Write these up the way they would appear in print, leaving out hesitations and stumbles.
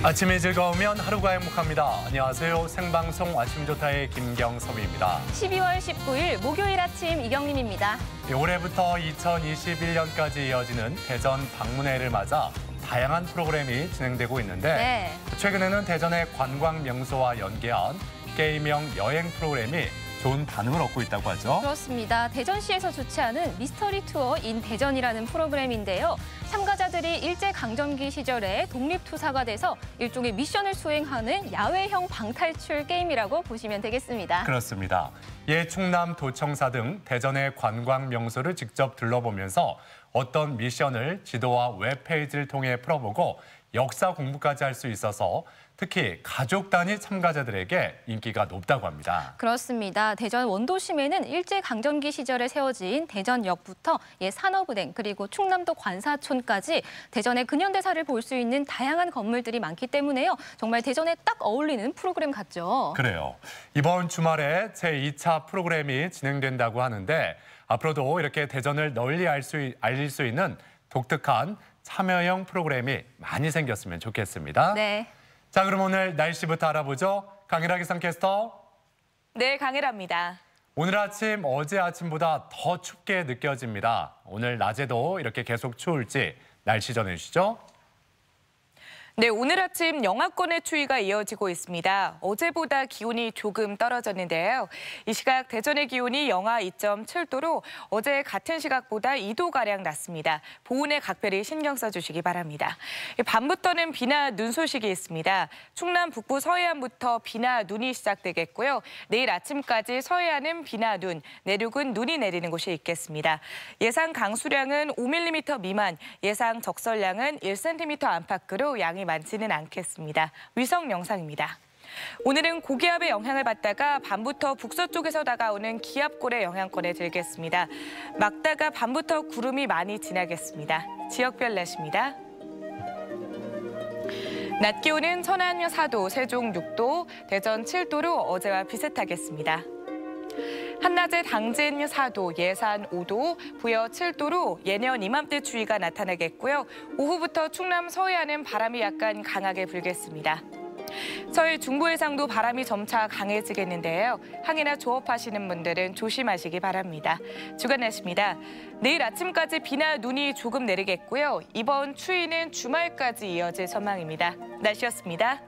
아침이 즐거우면 하루가 행복합니다. 안녕하세요. 생방송 아침 좋다의 김경섭입니다. 12월 19일 목요일 아침 이경림입니다. 올해부터 2021년까지 이어지는 대전 방문회를 맞아 다양한 프로그램이 진행되고 있는데 최근에는 대전의 관광 명소와 연계한 게임형 여행 프로그램이 좋은 반응을 얻고 있다고 하죠. 그렇습니다. 대전시에서 주최하는 미스터리 투어 인 대전이라는 프로그램인데요. 참가자들이 일제강점기 시절에 독립투사가 돼서 일종의 미션을 수행하는 야외형 방탈출 게임이라고 보시면 되겠습니다. 그렇습니다. 충남 도청사 등 대전의 관광 명소를 직접 둘러보면서 어떤 미션을 지도와 웹페이지를 통해 풀어보고 역사 공부까지 할 수 있어서 특히 가족 단위 참가자들에게 인기가 높다고 합니다. 그렇습니다. 대전 원도심에는 일제강점기 시절에 세워진 대전역부터 산업은행 그리고 충남도 관사촌까지 대전의 근현대사를 볼 수 있는 다양한 건물들이 많기 때문에요. 정말 대전에 딱 어울리는 프로그램 같죠. 그래요. 이번 주말에 제2차 프로그램이 진행된다고 하는데 앞으로도 이렇게 대전을 널리 알릴 수 있는 독특한 참여형 프로그램이 많이 생겼으면 좋겠습니다. 네. 자, 그럼 오늘 날씨부터 알아보죠. 강일하 기상캐스터. 네, 강일하입니다. 오늘 아침 어제 아침보다 더 춥게 느껴집니다. 오늘 낮에도 이렇게 계속 추울지 날씨 전해주시죠. 네, 오늘 아침 영하권의 추위가 이어지고 있습니다. 어제보다 기온이 조금 떨어졌는데요. 이 시각 대전의 기온이 영하 2.7도로 어제 같은 시각보다 2도가량 낮습니다. 보온에 각별히 신경 써주시기 바랍니다. 밤부터는 비나 눈 소식이 있습니다. 충남 북부 서해안부터 비나 눈이 시작되겠고요. 내일 아침까지 서해안은 비나 눈, 내륙은 눈이 내리는 곳이 있겠습니다. 예상 강수량은 5mm 미만, 예상 적설량은 1cm 안팎으로 양이 많지는 않겠습니다. 위성 영상입니다. 오늘은 고기압의 영향을 받다가 밤부터 북서쪽에서 다가오는 기압골의 영향권에 들겠습니다. 막다가 밤부터 구름이 많이 지나겠습니다. 지역별 날씨입니다. 낮 기온은 천안 4도, 세종 6도, 대전 7도로 어제와 비슷하겠습니다. 한낮에 당진 4도, 예산 5도, 부여 7도로 예년 이맘때 추위가 나타나겠고요. 오후부터 충남 서해안은 바람이 약간 강하게 불겠습니다. 서해 중부 해상도 바람이 점차 강해지겠는데요. 항해나 조업하시는 분들은 조심하시기 바랍니다. 주간 날씨입니다. 내일 아침까지 비나 눈이 조금 내리겠고요. 이번 추위는 주말까지 이어질 전망입니다. 날씨였습니다.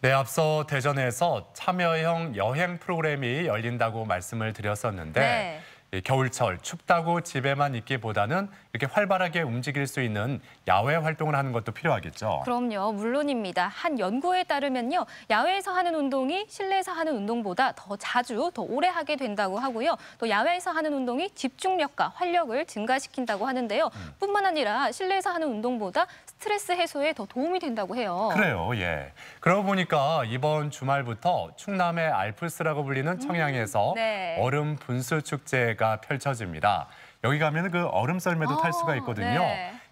네, 앞서 대전에서 참여형 여행 프로그램이 열린다고 말씀을 드렸었는데 겨울철 춥다고 집에만 있기보다는 이렇게 활발하게 움직일 수 있는 야외 활동을 하는 것도 필요하겠죠. 그럼요, 물론입니다. 한 연구에 따르면요, 야외에서 하는 운동이 실내에서 하는 운동보다 더 자주, 더 오래 하게 된다고 하고요. 또 야외에서 하는 운동이 집중력과 활력을 증가시킨다고 하는데요. 뿐만 아니라 실내에서 하는 운동보다 스트레스 해소에 더 도움이 된다고 해요. 그래요, 예. 그러고 보니까 이번 주말부터 충남의 알프스라고 불리는 청양에서 얼음 분수 축제가 펼쳐집니다. 여기 가면 그 얼음 썰매도 탈 수가 있거든요.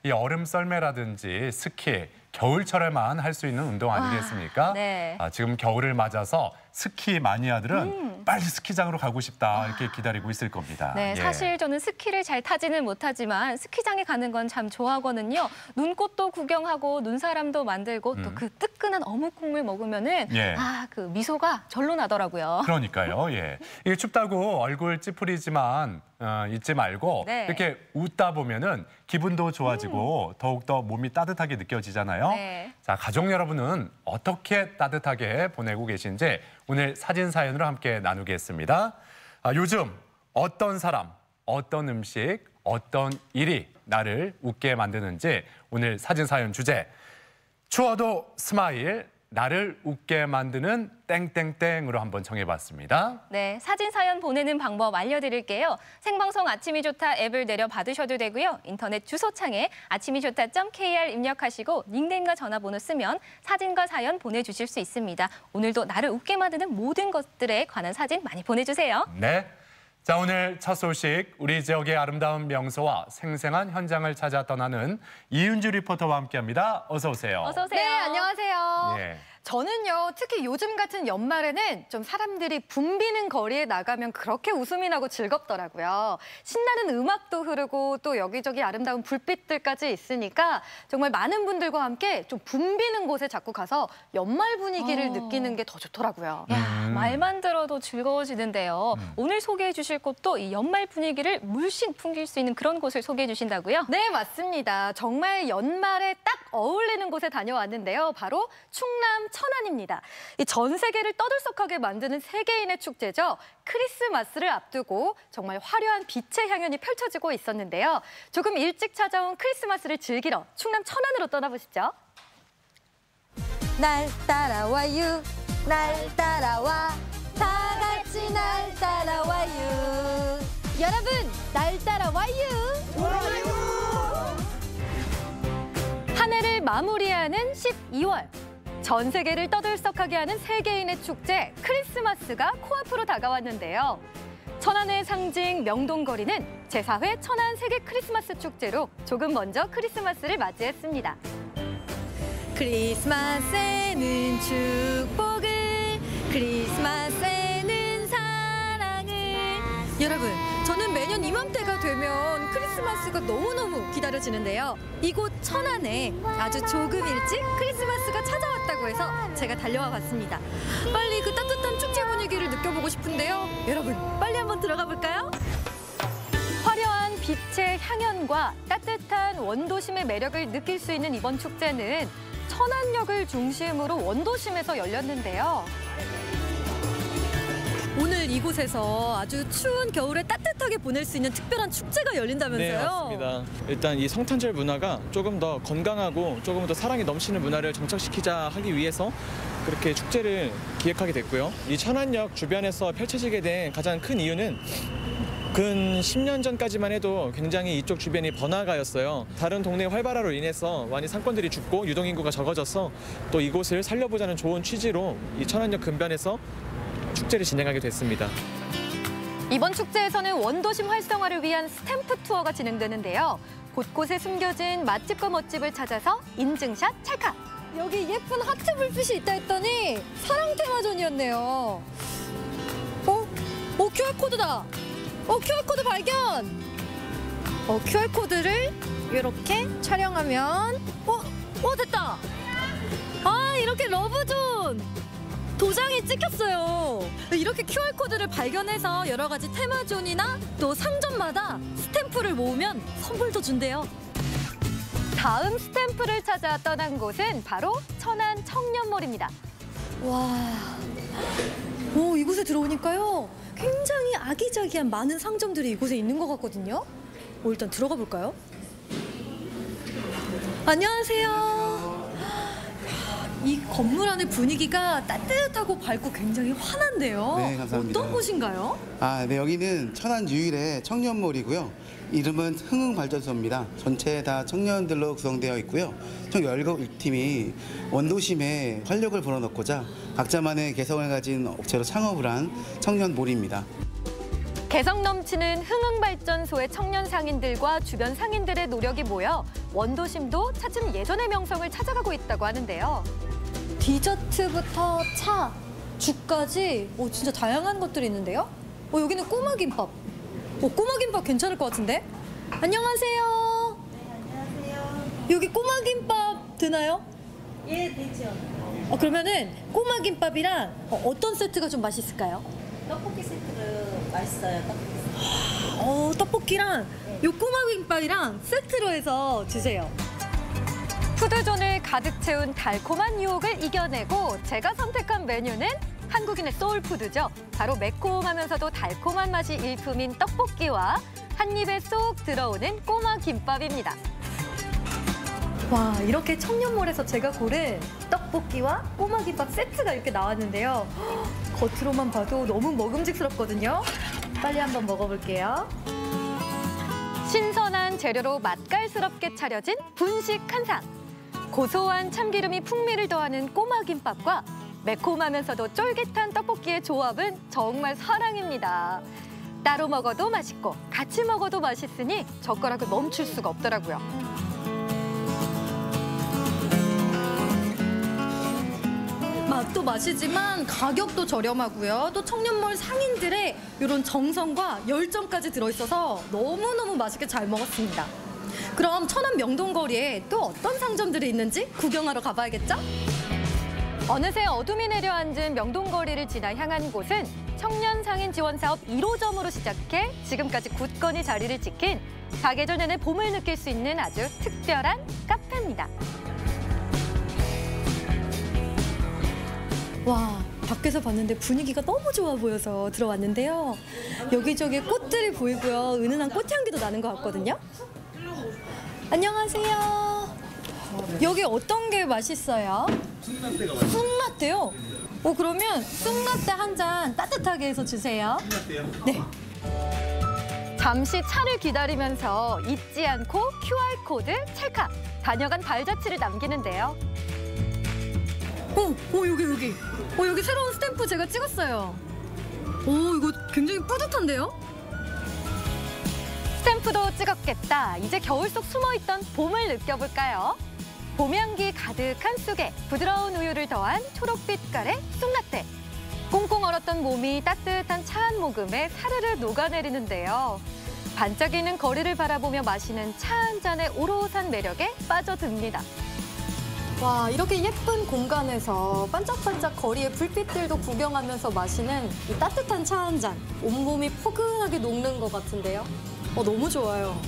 이 얼음 썰매라든지 스키, 겨울철에만 할 수 있는 운동 아니겠습니까? 지금 겨울을 맞아서 스키 마니아들은 빨리 스키장으로 가고 싶다 이렇게 기다리고 있을 겁니다. 네, 사실 저는 스키를 잘 타지는 못하지만 스키장에 가는 건 참 좋아하거든요. 눈꽃도 구경하고 눈사람도 만들고 또 그 뜨끈한 어묵 국물 먹으면은 그 미소가 절로 나더라고요. 그러니까요. 예. 이게 춥다고 얼굴 찌푸리지만 잊지 말고 이렇게 웃다 보면은 기분도 좋아지고 더욱더 몸이 따뜻하게 느껴지잖아요. 자, 가족 여러분은 어떻게 따뜻하게 보내고 계신지 오늘 사진 사연으로 함께 나누겠습니다. 요즘 어떤 사람, 어떤 음식, 어떤 일이 나를 웃게 만드는지 오늘 사진 사연 주제 추워도 스마일, 나를 웃게 만드는 땡땡땡으로 한번 정해봤습니다. 네, 사진 사연 보내는 방법 알려드릴게요. 생방송 아침이 좋다 앱을 내려 받으셔도 되고요. 인터넷 주소창에 아침이좋다.kr 입력하시고 닉네임과 전화번호 쓰면 사진과 사연 보내주실 수 있습니다. 오늘도 나를 웃게 만드는 모든 것들에 관한 사진 많이 보내주세요. 네. 자, 오늘 첫 소식, 우리 지역의 아름다운 명소와 생생한 현장을 찾아 떠나는 이윤주 리포터와 함께합니다. 어서 오세요. 어서 오세요. 네, 안녕하세요. 저는요, 특히 요즘 같은 연말에는 좀 사람들이 붐비는 거리에 나가면 그렇게 웃음이 나고 즐겁더라고요. 신나는 음악도 흐르고 또 여기저기 아름다운 불빛들까지 있으니까 정말 많은 분들과 함께 좀 붐비는 곳에 자꾸 가서 연말 분위기를 느끼는 게 더 좋더라고요. 야, 말만 들어도 즐거워지는데요. 오늘 소개해 주실 곳도 이 연말 분위기를 물씬 풍길 수 있는 그런 곳을 소개해 주신다고요? 네, 맞습니다. 정말 연말에 딱 어울리는 곳에 다녀왔는데요. 바로 충남 천안입니다. 이 전 세계를 떠들썩하게 만드는 세계인의 축제죠. 크리스마스를 앞두고 정말 화려한 빛의 향연이 펼쳐지고 있었는데요. 조금 일찍 찾아온 크리스마스를 즐기러 충남 천안으로 떠나보시죠. 날 따라와요, 날 따라와, 다 같이 날 따라와요. 여러분, 날 따라와요. 한 해를 마무리하는 12월. 전 세계를 떠들썩하게 하는 세계인의 축제 크리스마스가 코앞으로 다가왔는데요. 천안의 상징 명동거리는 제4회 천안 세계 크리스마스 축제로 조금 먼저 크리스마스를 맞이했습니다. 크리스마스에는 축복을, 크리스마스에는 사랑을. 여러분, 저는 매년 이맘때가 되면 크리스마스가 너무너무 기다려지는데요. 이곳 천안에 아주 조금 일찍 크리스마스가 찾아왔다고 해서 제가 달려와 봤습니다. 빨리 그 따뜻한 축제 분위기를 느껴보고 싶은데요. 여러분, 빨리 한번 들어가 볼까요? 화려한 빛의 향연과 따뜻한 원도심의 매력을 느낄 수 있는 이번 축제는 천안역을 중심으로 원도심에서 열렸는데요. 오늘 이곳에서 아주 추운 겨울에 따뜻하게 보낼 수 있는 특별한 축제가 열린다면서요? 네, 맞습니다. 일단 이 성탄절 문화가 조금 더 건강하고 조금 더 사랑이 넘치는 문화를 정착시키자 하기 위해서 그렇게 축제를 기획하게 됐고요. 이 천안역 주변에서 펼쳐지게 된 가장 큰 이유는 근 10년 전까지만 해도 굉장히 이쪽 주변이 번화가였어요. 다른 동네 활발화로 인해서 많이 상권들이 죽고 유동인구가 적어져서 또 이곳을 살려보자는 좋은 취지로 이 천안역 근변에서 축제를 진행하게 됐습니다. 이번 축제에서는 원도심 활성화를 위한 스탬프 투어가 진행되는데요. 곳곳에 숨겨진 맛집과 멋집을 찾아서 인증샷 찰칵. 여기 예쁜 하트 불빛이 있다 했더니 사랑 테마존이었네요. QR코드다. QR코드 발견. QR코드를 이렇게 촬영하면 됐다. 이렇게 러브존. 도장이 찍혔어요. 이렇게 QR코드를 발견해서 여러 가지 테마존이나 또 상점마다 스탬프를 모으면 선물도 준대요. 다음 스탬프를 찾아 떠난 곳은 바로 천안 청년몰입니다. 와, 이곳에 들어오니까요. 굉장히 아기자기한 많은 상점들이 이곳에 있는 것 같거든요. 일단 들어가 볼까요? 안녕하세요. 이 건물 안의 분위기가 따뜻하고 밝고 굉장히 환한데요. 네, 감사합니다. 어떤 곳인가요? 네, 여기는 천안 유일의 청년몰이고요. 이름은 흥흥발전소입니다. 전체 다 청년들로 구성되어 있고요. 총 17팀이 원도심에 활력을 불어넣고자 각자만의 개성을 가진 업체로 창업을 한 청년몰입니다. 개성 넘치는 흥흥발전소의 청년 상인들과 주변 상인들의 노력이 모여 원도심도 차츰 예전의 명성을 찾아가고 있다고 하는데요. 디저트부터 차, 죽까지 진짜 다양한 것들이 있는데요. 여기는 꼬마김밥. 꼬마김밥 괜찮을 것 같은데? 안녕하세요. 네, 안녕하세요. 여기 꼬마김밥 되나요? 예, 되죠. 그러면은 꼬마김밥이랑 어떤 세트가 좀 맛있을까요? 떡볶이 세트로 맛있어요, 떡볶이 세트. 떡볶이랑 요 꼬마김밥이랑 세트로 해서 주세요. 푸드존을 가득 채운 달콤한 유혹을 이겨내고 제가 선택한 메뉴는 한국인의 소울푸드죠. 바로 매콤하면서도 달콤한 맛이 일품인 떡볶이와 한 입에 쏙 들어오는 꼬마김밥입니다. 와, 이렇게 청년몰에서 제가 고른 떡볶이와 꼬마김밥 세트가 이렇게 나왔는데요. 겉으로만 봐도 너무 먹음직스럽거든요. 빨리 한번 먹어볼게요. 신선한 재료로 맛깔스럽게 차려진 분식 한 상. 고소한 참기름이 풍미를 더하는 꼬마김밥과 매콤하면서도 쫄깃한 떡볶이의 조합은 정말 사랑입니다. 따로 먹어도 맛있고 같이 먹어도 맛있으니 젓가락을 멈출 수가 없더라고요. 맛도 맛이지만 가격도 저렴하고요. 또 청년몰 상인들의 이런 정성과 열정까지 들어있어서 너무너무 맛있게 잘 먹었습니다. 그럼 천안 명동거리에 또 어떤 상점들이 있는지 구경하러 가봐야겠죠? 어느새 어둠이 내려앉은 명동거리를 지나 향한 곳은 청년 상인 지원 사업 1호점으로 시작해 지금까지 굳건히 자리를 지킨 사계절 내내 봄을 느낄 수 있는 아주 특별한 카페입니다. 와, 밖에서 봤는데 분위기가 너무 좋아 보여서 들어왔는데요. 여기저기 꽃들이 보이고요. 은은한 꽃향기도 나는 것 같거든요. 안녕하세요. 여기 어떤 게 맛있어요? 쑥라떼가 맛있어요. 쑥라떼요? 그러면 쑥라떼 한 잔 따뜻하게 해서 주세요. 쑥라떼요? 네. 잠시 차를 기다리면서 잊지 않고 QR코드 찰칵 다녀간 발자취를 남기는데요. 여기. 여기 새로운 스탬프 제가 찍었어요. 이거 굉장히 뿌듯한데요? 스탬프도 찍었겠다. 이제 겨울 속 숨어있던 봄을 느껴볼까요? 봄 향기 가득한 쑥에 부드러운 우유를 더한 초록빛깔의 쑥라떼. 꽁꽁 얼었던 몸이 따뜻한 차 한 모금에 사르르 녹아내리는데요. 반짝이는 거리를 바라보며 마시는 차 한 잔의 오롯한 매력에 빠져듭니다. 와, 이렇게 예쁜 공간에서 반짝반짝 거리의 불빛들도 구경하면서 마시는 이 따뜻한 차 한 잔. 온몸이 포근하게 녹는 것 같은데요. 너무 좋아요.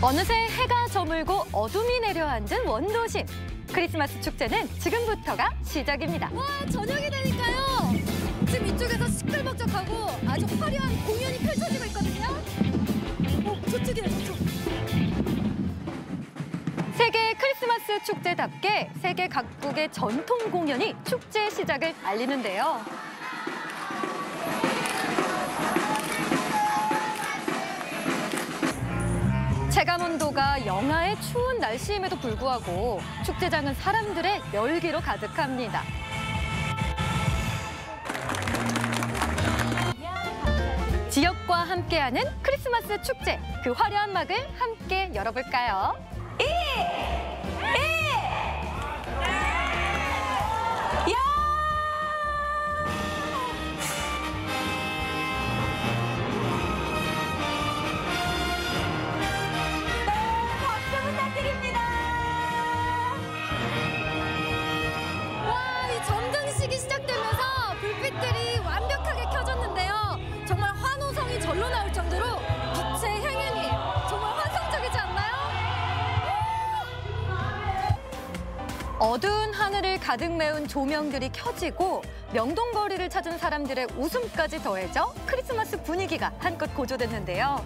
어느새 해가 저물고 어둠이 내려앉은 원도심. 크리스마스 축제는 지금부터가 시작입니다. 와, 저녁이 되니까요. 지금 이쪽에서 시끌벅적하고 아주 화려한 공연이 펼쳐지고 있거든요. 저쪽이에요, 저쪽. 세계 크리스마스 축제답게 세계 각국의 전통 공연이 축제 시작을 알리는데요. 체감온도가 영하의 추운 날씨임에도 불구하고 축제장은 사람들의 열기로 가득합니다. 지역과 함께하는 크리스마스 축제, 그 화려한 막을 함께 열어볼까요? 시작이 시작되면서 불빛들이 완벽하게 켜졌는데요. 정말 환호성이 절로 나올 정도로 빛의 향연이 정말 환상적이지 않나요? 어두운 하늘을 가득 메운 조명들이 켜지고 명동거리를 찾은 사람들의 웃음까지 더해져 크리스마스 분위기가 한껏 고조됐는데요.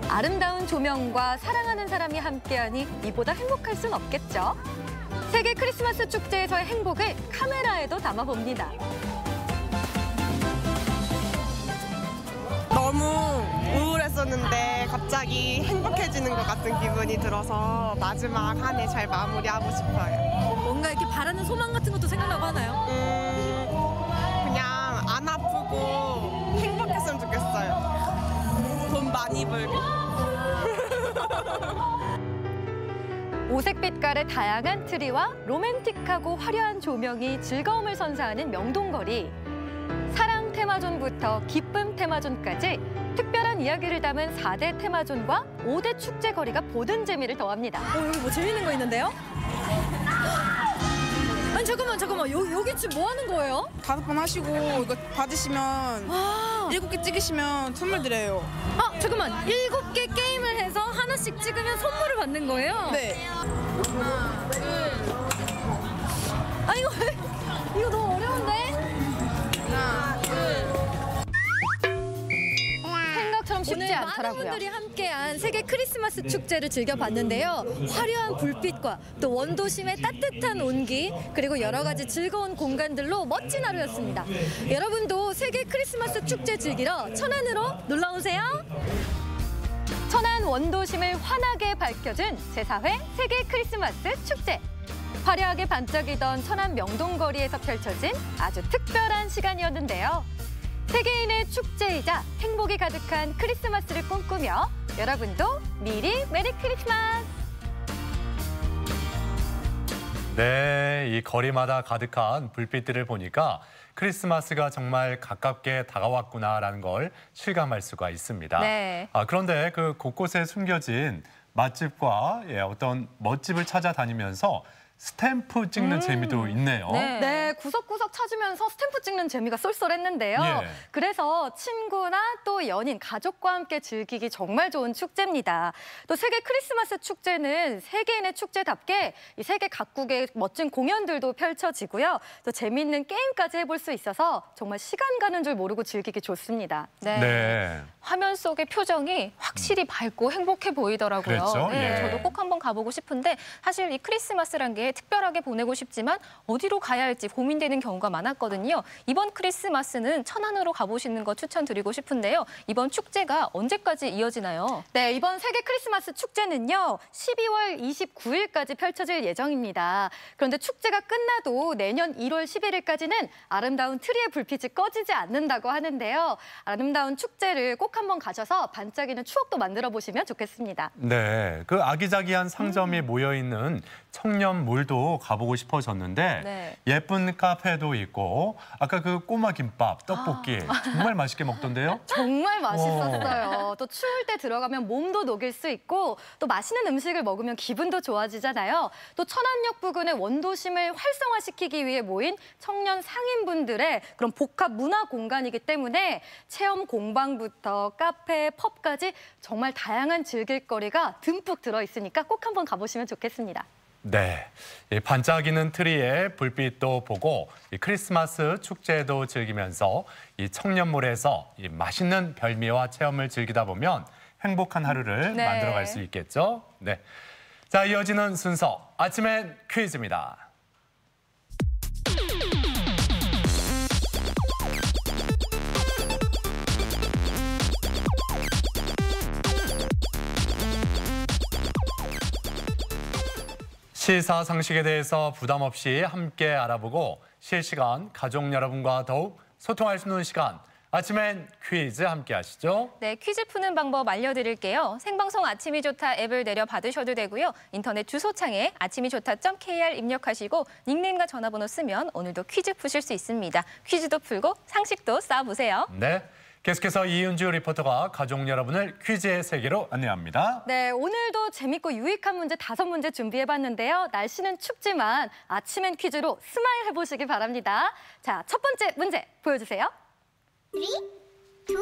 아름다운 조명과 사랑하는 사람이 함께하니 이보다 행복할 순 없겠죠. 세계 크리스마스 축제에서의 행복을 카메라에도 담아봅니다. 너무 우울했었는데 갑자기 행복해지는 것 같은 기분이 들어서 마지막 한 해 잘 마무리하고 싶어요. 뭔가 이렇게 바라는 소망 같은 것도 생각나고 하나요? 그냥 안 아프고 행복했으면 좋겠어요. 돈 많이 벌고. 오색빛깔의 다양한 트리와 로맨틱하고 화려한 조명이 즐거움을 선사하는 명동거리. 사랑 테마존부터 기쁨 테마존까지 특별한 이야기를 담은 4대 테마존과 5대 축제거리가 보든 재미를 더합니다. 여기 뭐 재밌는 거 있는데요? 아니 잠깐만 여기 지금 뭐 하는 거예요? 5번 하시고 이거 받으시면 7개 찍으시면 선물 드려요. 잠깐만 7개 게임을 해서 하나씩 찍으면 선물을 받는 거예요? 네. 하나, 둘. 이거 너무 어려운데? 하나, 둘. 생각처럼 쉽지 오늘 않더라고요. 많은 분들이 함께한 세계 크리스마스 축제를 즐겨봤는데요. 화려한 불빛과 또 원도심의 따뜻한 온기 그리고 여러 가지 즐거운 공간들로 멋진 하루였습니다. 여러분도 세계 크리스마스 축제 즐기러 천안으로 놀러오세요. 천안 원도심을 환하게 밝혀준 제4회 세계 크리스마스 축제. 화려하게 반짝이던 천안 명동거리에서 펼쳐진 아주 특별한 시간이었는데요. 세계인의 축제이자 행복이 가득한 크리스마스를 꿈꾸며 여러분도 미리 메리 크리스마스! 네, 이 거리마다 가득한 불빛들을 보니까 크리스마스가 정말 가깝게 다가왔구나라는 걸 실감할 수가 있습니다. 네. 그런데 그 곳곳에 숨겨진 맛집과 어떤 멋집을 찾아다니면서 스탬프 찍는 재미도 있네요. 네, 구석구석 찾으면서 스탬프 찍는 재미가 쏠쏠했는데요. 예. 그래서 친구나 또 연인, 가족과 함께 즐기기 정말 좋은 축제입니다. 또 세계 크리스마스 축제는 세계인의 축제답게 이 세계 각국의 멋진 공연들도 펼쳐지고요. 또 재미있는 게임까지 해볼 수 있어서 정말 시간 가는 줄 모르고 즐기기 좋습니다. 네. 화면 속의 표정이 확실히 밝고 행복해 보이더라고요. 그랬죠? 네, 예. 저도 꼭 한번 가보고 싶은데 사실 이 크리스마스란 게 특별하게 보내고 싶지만 어디로 가야 할지 고민되는 경우가 많았거든요. 이번 크리스마스는 천안으로 가보시는 거 추천드리고 싶은데요. 이번 축제가 언제까지 이어지나요? 네, 이번 세계 크리스마스 축제는요. 12월 29일까지 펼쳐질 예정입니다. 그런데 축제가 끝나도 내년 1월 11일까지는 아름다운 트리의 불빛이 꺼지지 않는다고 하는데요. 아름다운 축제를 꼭 한번 가셔서 반짝이는 추억도 만들어 보시면 좋겠습니다. 네, 그 아기자기한 상점이 모여있는 청년몰도 가보고 싶어졌는데 네. 예쁜 카페도 있고 아까 그 꼬마 김밥, 떡볶이 정말 맛있게 먹던데요? 정말 맛있었어요. 또 추울 때 들어가면 몸도 녹일 수 있고 또 맛있는 음식을 먹으면 기분도 좋아지잖아요. 또 천안역 부근의 원도심을 활성화시키기 위해 모인 청년 상인분들의 그런 복합 문화 공간이기 때문에 체험 공방부터 카페, 펍까지 정말 다양한 즐길거리가 듬뿍 들어있으니까 꼭 한번 가보시면 좋겠습니다. 네, 이 반짝이는 트리에 불빛도 보고 이 크리스마스 축제도 즐기면서 이 청년몰에서 이 맛있는 별미와 체험을 즐기다 보면 행복한 하루를 네. 만들어갈 수 있겠죠? 네, 자 이어지는 순서 아침엔 퀴즈입니다. 시사상식에 대해서 부담 없이 함께 알아보고 실시간 가족 여러분과 더욱 소통할 수 있는 시간. 아침엔 퀴즈 함께 하시죠. 네, 퀴즈 푸는 방법 알려드릴게요. 생방송 아침이 좋다 앱을 내려 받으셔도 되고요. 인터넷 주소창에 아침이좋다.kr 입력하시고 닉네임과 전화번호 쓰면 오늘도 퀴즈 푸실 수 있습니다. 퀴즈도 풀고 상식도 쌓아보세요. 네, 계속해서 이은주 리포터가 가족 여러분을 퀴즈의 세계로 안내합니다. 네, 오늘도 재밌고 유익한 문제 5문제 준비해봤는데요. 날씨는 춥지만 아침엔 퀴즈로 스마일 해보시기 바랍니다. 자, 첫 번째 문제 보여주세요. 3, 2, 1.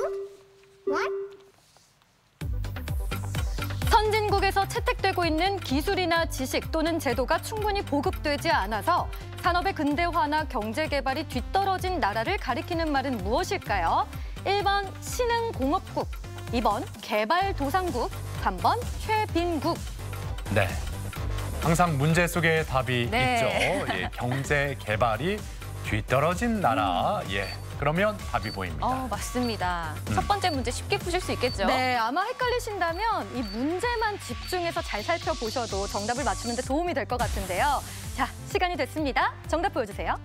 선진국에서 채택되고 있는 기술이나 지식 또는 제도가 충분히 보급되지 않아서 산업의 근대화나 경제 개발이 뒤떨어진 나라를 가리키는 말은 무엇일까요? 1번 신흥공업국, 2번 개발도상국, 3번 최빈국. 네, 항상 문제 속에 답이 네. 있죠. 예, 경제 개발이 뒤떨어진 나라. 예, 그러면 답이 보입니다. 맞습니다. 첫 번째 문제 쉽게 푸실 수 있겠죠? 네, 아마 헷갈리신다면 이 문제만 집중해서 잘 살펴보셔도 정답을 맞추는 데 도움이 될 것 같은데요. 자, 시간이 됐습니다. 정답 보여주세요.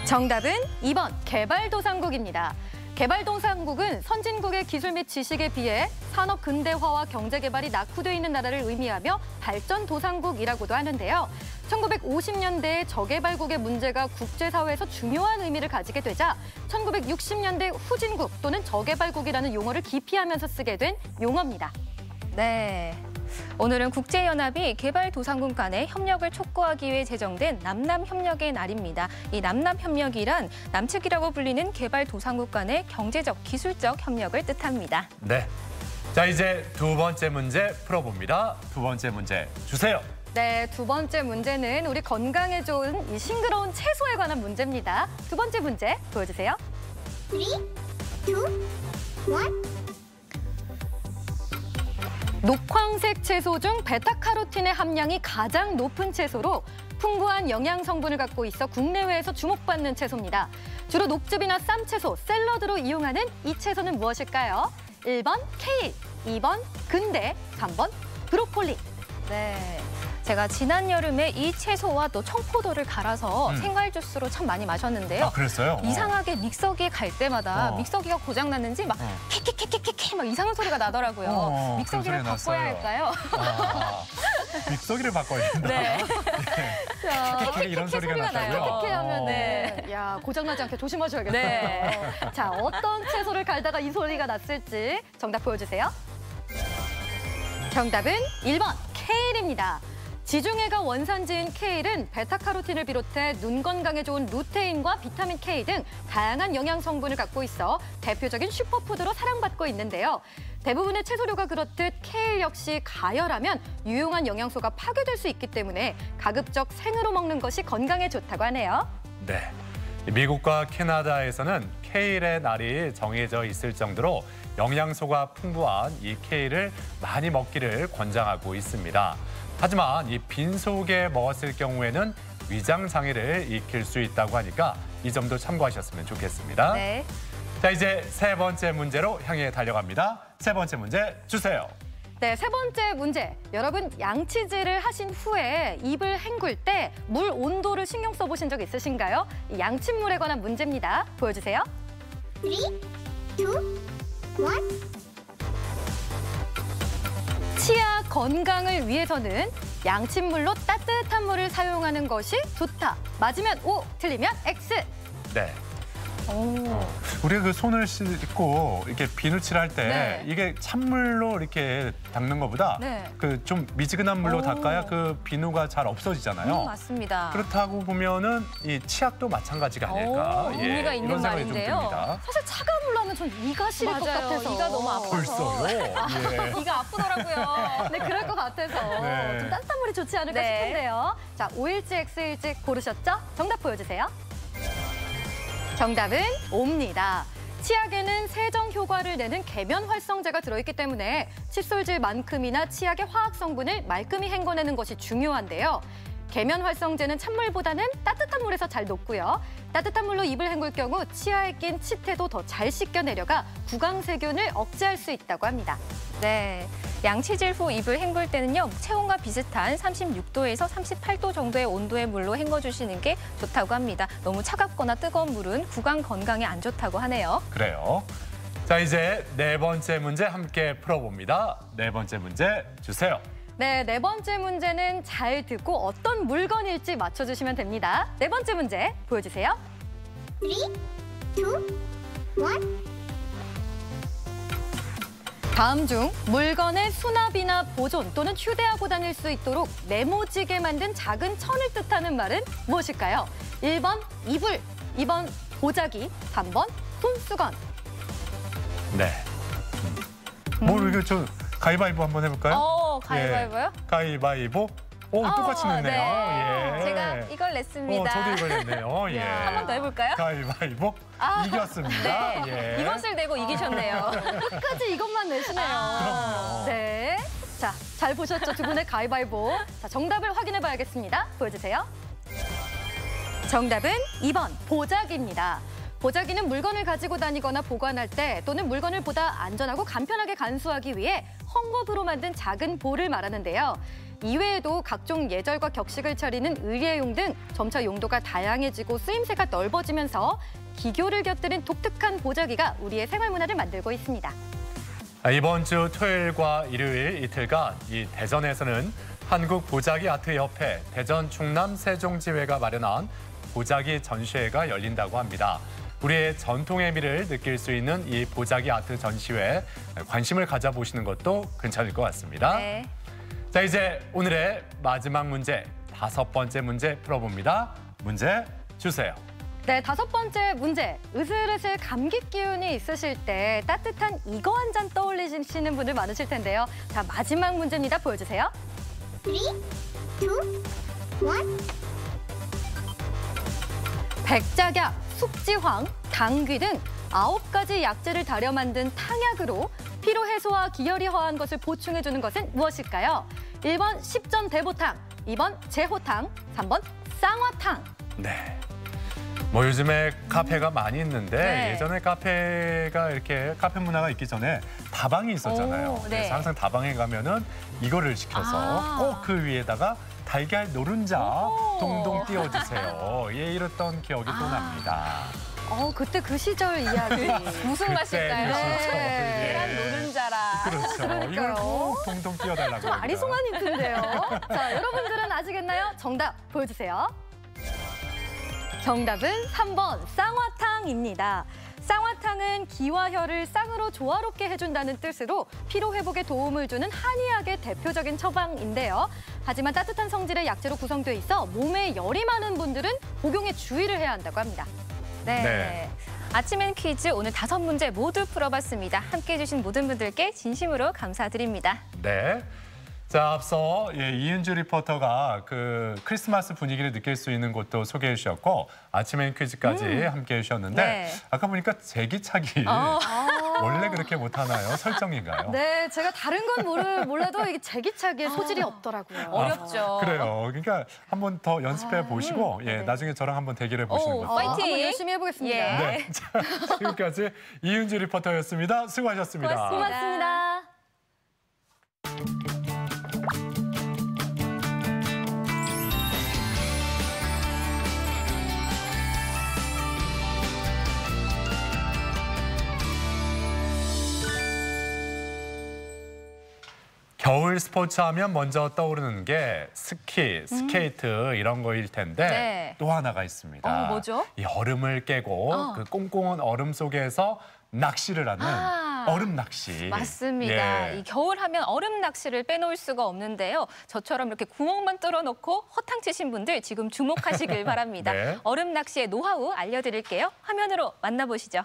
정답은 2번 개발도상국입니다. 개발도상국은 선진국의 기술 및 지식에 비해 산업 근대화와 경제 개발이 낙후돼 있는 나라를 의미하며 발전도상국이라고도 하는데요. 1950년대에 저개발국의 문제가 국제사회에서 중요한 의미를 가지게 되자 1960년대 후진국 또는 저개발국이라는 용어를 기피하면서 쓰게 된 용어입니다. 네. 오늘은 국제연합이 개발도상국 간의 협력을 촉구하기 위해 제정된 남남협력의 날입니다. 이 남남협력이란 남측이라고 불리는 개발도상국 간의 경제적, 기술적 협력을 뜻합니다. 네, 자 이제 두 번째 문제 풀어봅니다. 두 번째 문제 주세요. 네, 두 번째 문제는 우리 건강에 좋은 이 싱그러운 채소에 관한 문제입니다. 두 번째 문제 보여주세요. 3, 2, 1. 녹황색 채소 중 베타카로틴의 함량이 가장 높은 채소로 풍부한 영양 성분을 갖고 있어 국내외에서 주목받는 채소입니다. 주로 녹즙이나 쌈채소, 샐러드로 이용하는 이 채소는 무엇일까요? 1번 케일, 2번 근대, 3번 브로콜리. 네. 제가 지난 여름에 이 채소와 또 청포도를 갈아서 생과일 주스로 참 많이 마셨는데요. 아, 그랬어요? 이상하게 믹서기에 갈 때마다 믹서기가 고장 났는지 막 킥킥킥킥킥 막 이상한 소리가 나더라고요. 믹서기를 그런 소리가 바꿔야 났어요. 할까요? 믹서기를 바꿔야 된다. 네. 자, 이런 소리가 나요. 이렇게 하면 야, 고장나지 않게 조심하셔야겠어요. 네. 자, 어떤 채소를 갈다가 이 소리가 났을지 정답 보여주세요. 정답은 1번 케일입니다. 지중해가 원산지인 케일은 베타카로틴을 비롯해 눈 건강에 좋은 루테인과 비타민 K 등 다양한 영양 성분을 갖고 있어 대표적인 슈퍼푸드로 사랑받고 있는데요. 대부분의 채소류가 그렇듯 케일 역시 가열하면 유용한 영양소가 파괴될 수 있기 때문에 가급적 생으로 먹는 것이 건강에 좋다고 하네요. 네. 미국과 캐나다에서는 케일의 날이 정해져 있을 정도로 영양소가 풍부한 이 케일을 많이 먹기를 권장하고 있습니다. 하지만 이 빈속에 먹었을 경우에는 위장 장애를 익힐 수 있다고 하니까 이 점도 참고하셨으면 좋겠습니다. 네. 자, 이제 세 번째 문제로 향해 달려갑니다. 세 번째 문제 주세요. 네, 세 번째 문제. 여러분, 양치질을 하신 후에 입을 헹굴 때 물 온도를 신경 써보신 적 있으신가요? 이 양침물에 관한 문제입니다. 보여주세요. 3, 2, 1. 치아 건강을 위해서는 양침물로 따뜻한 물을 사용하는 것이 좋다. 맞으면 O, 틀리면 X. 네. 우리가 그 손을 씻고 이렇게 비누칠할 때 네. 이게 찬물로 이렇게 닦는 것보다 네. 그 좀 미지근한 물로 닦아야 그 비누가 잘 없어지잖아요. 맞습니다. 그렇다고 보면은 이 치약도 마찬가지가 아닐까. 의미가 있는 이런 생각이 좀 말인데요. 듭니다. 사실 차가운 물로 하면 전 이가 시릴 것 맞아요. 같아서. 이가 너무 아파서. 벌써요? 예. 이가 아프더라고요. 네, 그럴 것 같아서 네. 좀 따뜻한 물이 좋지 않을까 네. 싶은데요. 자, O일지 X일지 고르셨죠? 정답 보여주세요. 정답은 O입니다. 치약에는 세정 효과를 내는 계면 활성제가 들어있기 때문에 칫솔질만큼이나 치약의 화학 성분을 말끔히 헹궈내는 것이 중요한데요. 계면 활성제는 찬물보다는 따뜻한 물에서 잘 녹고요. 따뜻한 물로 입을 헹굴 경우 치아에 낀 치태도 더 잘 씻겨내려가 구강세균을 억제할 수 있다고 합니다. 네. 양치질 후 입을 헹굴 때는요, 체온과 비슷한 36도에서 38도 정도의 온도의 물로 헹궈주시는 게 좋다고 합니다. 너무 차갑거나 뜨거운 물은 구강 건강에 안 좋다고 하네요. 그래요. 자, 이제 네 번째 문제 함께 풀어봅니다. 네 번째 문제 주세요. 네, 네 번째 문제는 잘 듣고 어떤 물건일지 맞춰주시면 됩니다. 네 번째 문제 보여주세요. 3, 2, 1. 다음 중 물건의 수납이나 보존 또는 휴대하고 다닐 수 있도록 네모지게 만든 작은 천을 뜻하는 말은 무엇일까요? 1번 이불, 2번 보자기, 3번 손수건. 네. 뭐 이거 좀 가위바위보 한번 해볼까요? 가위바위보요? 예. 가위바위보. 오, 똑같이 냈네요. 네. 예. 제가 이걸 냈습니다. 저도 이걸 냈네요. 예. 한 번 더 해볼까요? 가위바위보 이겼습니다. 예. 이것을 내고 이기셨네요. 끝까지 이것만 내시네요. 그럼요. 네. 자, 잘 보셨죠? 두 분의 가위바위보. 자, 정답을 확인해 봐야겠습니다. 보여주세요. 정답은 2번 보자기입니다. 보자기는 물건을 가지고 다니거나 보관할 때 또는 물건을 보다 안전하고 간편하게 간수하기 위해 헝겊으로 만든 작은 볼을 말하는데요. 이외에도 각종 예절과 격식을 차리는 의례용 등 점차 용도가 다양해지고 쓰임새가 넓어지면서 기교를 곁들인 독특한 보자기가 우리의 생활 문화를 만들고 있습니다. 이번 주 토요일과 일요일 이틀간 이 대전에서는 한국보자기아트협회 대전 충남 세종지회가 마련한 보자기 전시회가 열린다고 합니다. 우리의 전통의 미를 느낄 수 있는 이 보자기 아트 전시회에 관심을 가져보시는 것도 괜찮을 것 같습니다. 네. 자, 이제 오늘의 마지막 문제, 다섯 번째 문제 풀어봅니다. 문제 주세요. 네, 다섯 번째 문제. 으슬으슬 감기 기운이 있으실 때 따뜻한 이거 한 잔 떠올리시는 분들 많으실 텐데요. 자, 마지막 문제입니다. 보여주세요. 3, 2, 1. 백작약, 숙지황, 당귀 등 9가지 약재를 달여 만든 탕약으로 피로 해소와 기혈이 허한 것을 보충해주는 것은 무엇일까요? 1번 십전대보탕, 2번 제호탕, 3번 쌍화탕. 네. 뭐 요즘에 카페가 많이 있는데 네. 예전에 카페가 이렇게 카페 문화가 있기 전에 다방이 있었잖아요. 오, 네. 그래서 항상 다방에 가면은 이거를 시켜서 꼭 그 위에다가 달걀 노른자 동동 띄워주세요. 예, 이랬던 기억이 또 납니다. 그때 그 시절 이야기. 무슨 맛일까요? 그 시절, 계란 예. 노른자라. 그렇죠. 이걸 꼭 동동 띄워달라고. 좀 아리송한 힌트인데요. 자, 여러분들은 아시겠나요? 정답 보여주세요. 정답은 3번 쌍화탕입니다. 쌍화탕은 기와 혈을 쌍으로 조화롭게 해준다는 뜻으로 피로 회복에 도움을 주는 한의학의 대표적인 처방인데요. 하지만 따뜻한 성질의 약재로 구성되어 있어 몸에 열이 많은 분들은 복용에 주의를 해야 한다고 합니다. 네. 아침엔 퀴즈 오늘 5문제 모두 풀어봤습니다. 함께해 주신 모든 분들께 진심으로 감사드립니다. 네. 자, 앞서 이은주 리포터가 그 크리스마스 분위기를 느낄 수 있는 곳도 소개해 주셨고 아침엔 퀴즈까지 함께해 주셨는데 네. 아까 보니까 제기차기 원래 그렇게 못하나요? 설정인가요? 네, 제가 다른 건 몰라도 이게 제기차기에 소질이 없더라고요. 어렵죠. 그래요. 그러니까 한번 더 연습해 보시고 나중에 저랑 한번 대결해 보시는 것도. 파이팅! 한번 열심히 해보겠습니다. 네. 자, 지금까지 이은주 리포터였습니다. 수고하셨습니다. 고맙습니다. 겨울 스포츠 하면 먼저 떠오르는 게 스키, 스케이트 이런 거일 텐데 네. 또 하나가 있습니다. 뭐죠? 이 얼음을 깨고 그 꽁꽁한 얼음 속에서 낚시를 하는 얼음 낚시. 맞습니다. 예. 이 겨울 하면 얼음 낚시를 빼놓을 수가 없는데요. 저처럼 이렇게 구멍만 뚫어놓고 허탕치신 분들 지금 주목하시길 바랍니다. 네. 얼음 낚시의 노하우 알려드릴게요. 화면으로 만나보시죠.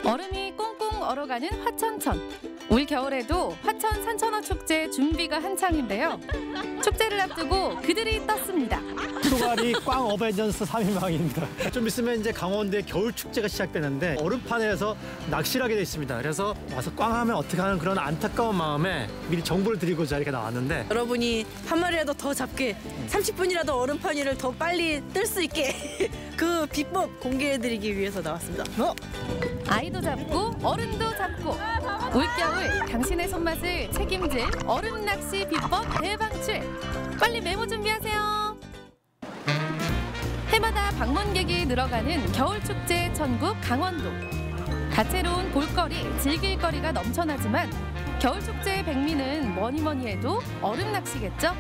얼음이 꽁꽁 얼어가는 화천천. 올 겨울에도 화천 산천어 축제 준비가 한창인데요. 축제를 앞두고 그들이 떴습니다. 초가리 꽝 어벤져스 3인방입니다. 좀 있으면 이제 강원도에 겨울 축제가 시작되는데 얼음판에서 낚시를 하게 돼 있습니다. 그래서 와서 꽝 하면 어떻게 하는 그런 안타까운 마음에 미리 정보를 드리고자 이렇게 나왔는데 여러분이 한 마리라도 더 잡게 30분이라도 얼음판 위를 더 빨리 뜰 수 있게 그 비법 공개해드리기 위해서 나왔습니다. 아이도 잡고 어른도 잡고 올겨울 당신의 손맛을 책임질 얼음 낚시 비법 대방출. 빨리 메모 준비하세요. 해마다 방문객이 늘어가는 겨울축제 천국 강원도. 다채로운 볼거리, 즐길 거리가 넘쳐나지만 겨울축제의 백미는 뭐니 해도 얼음 낚시겠죠?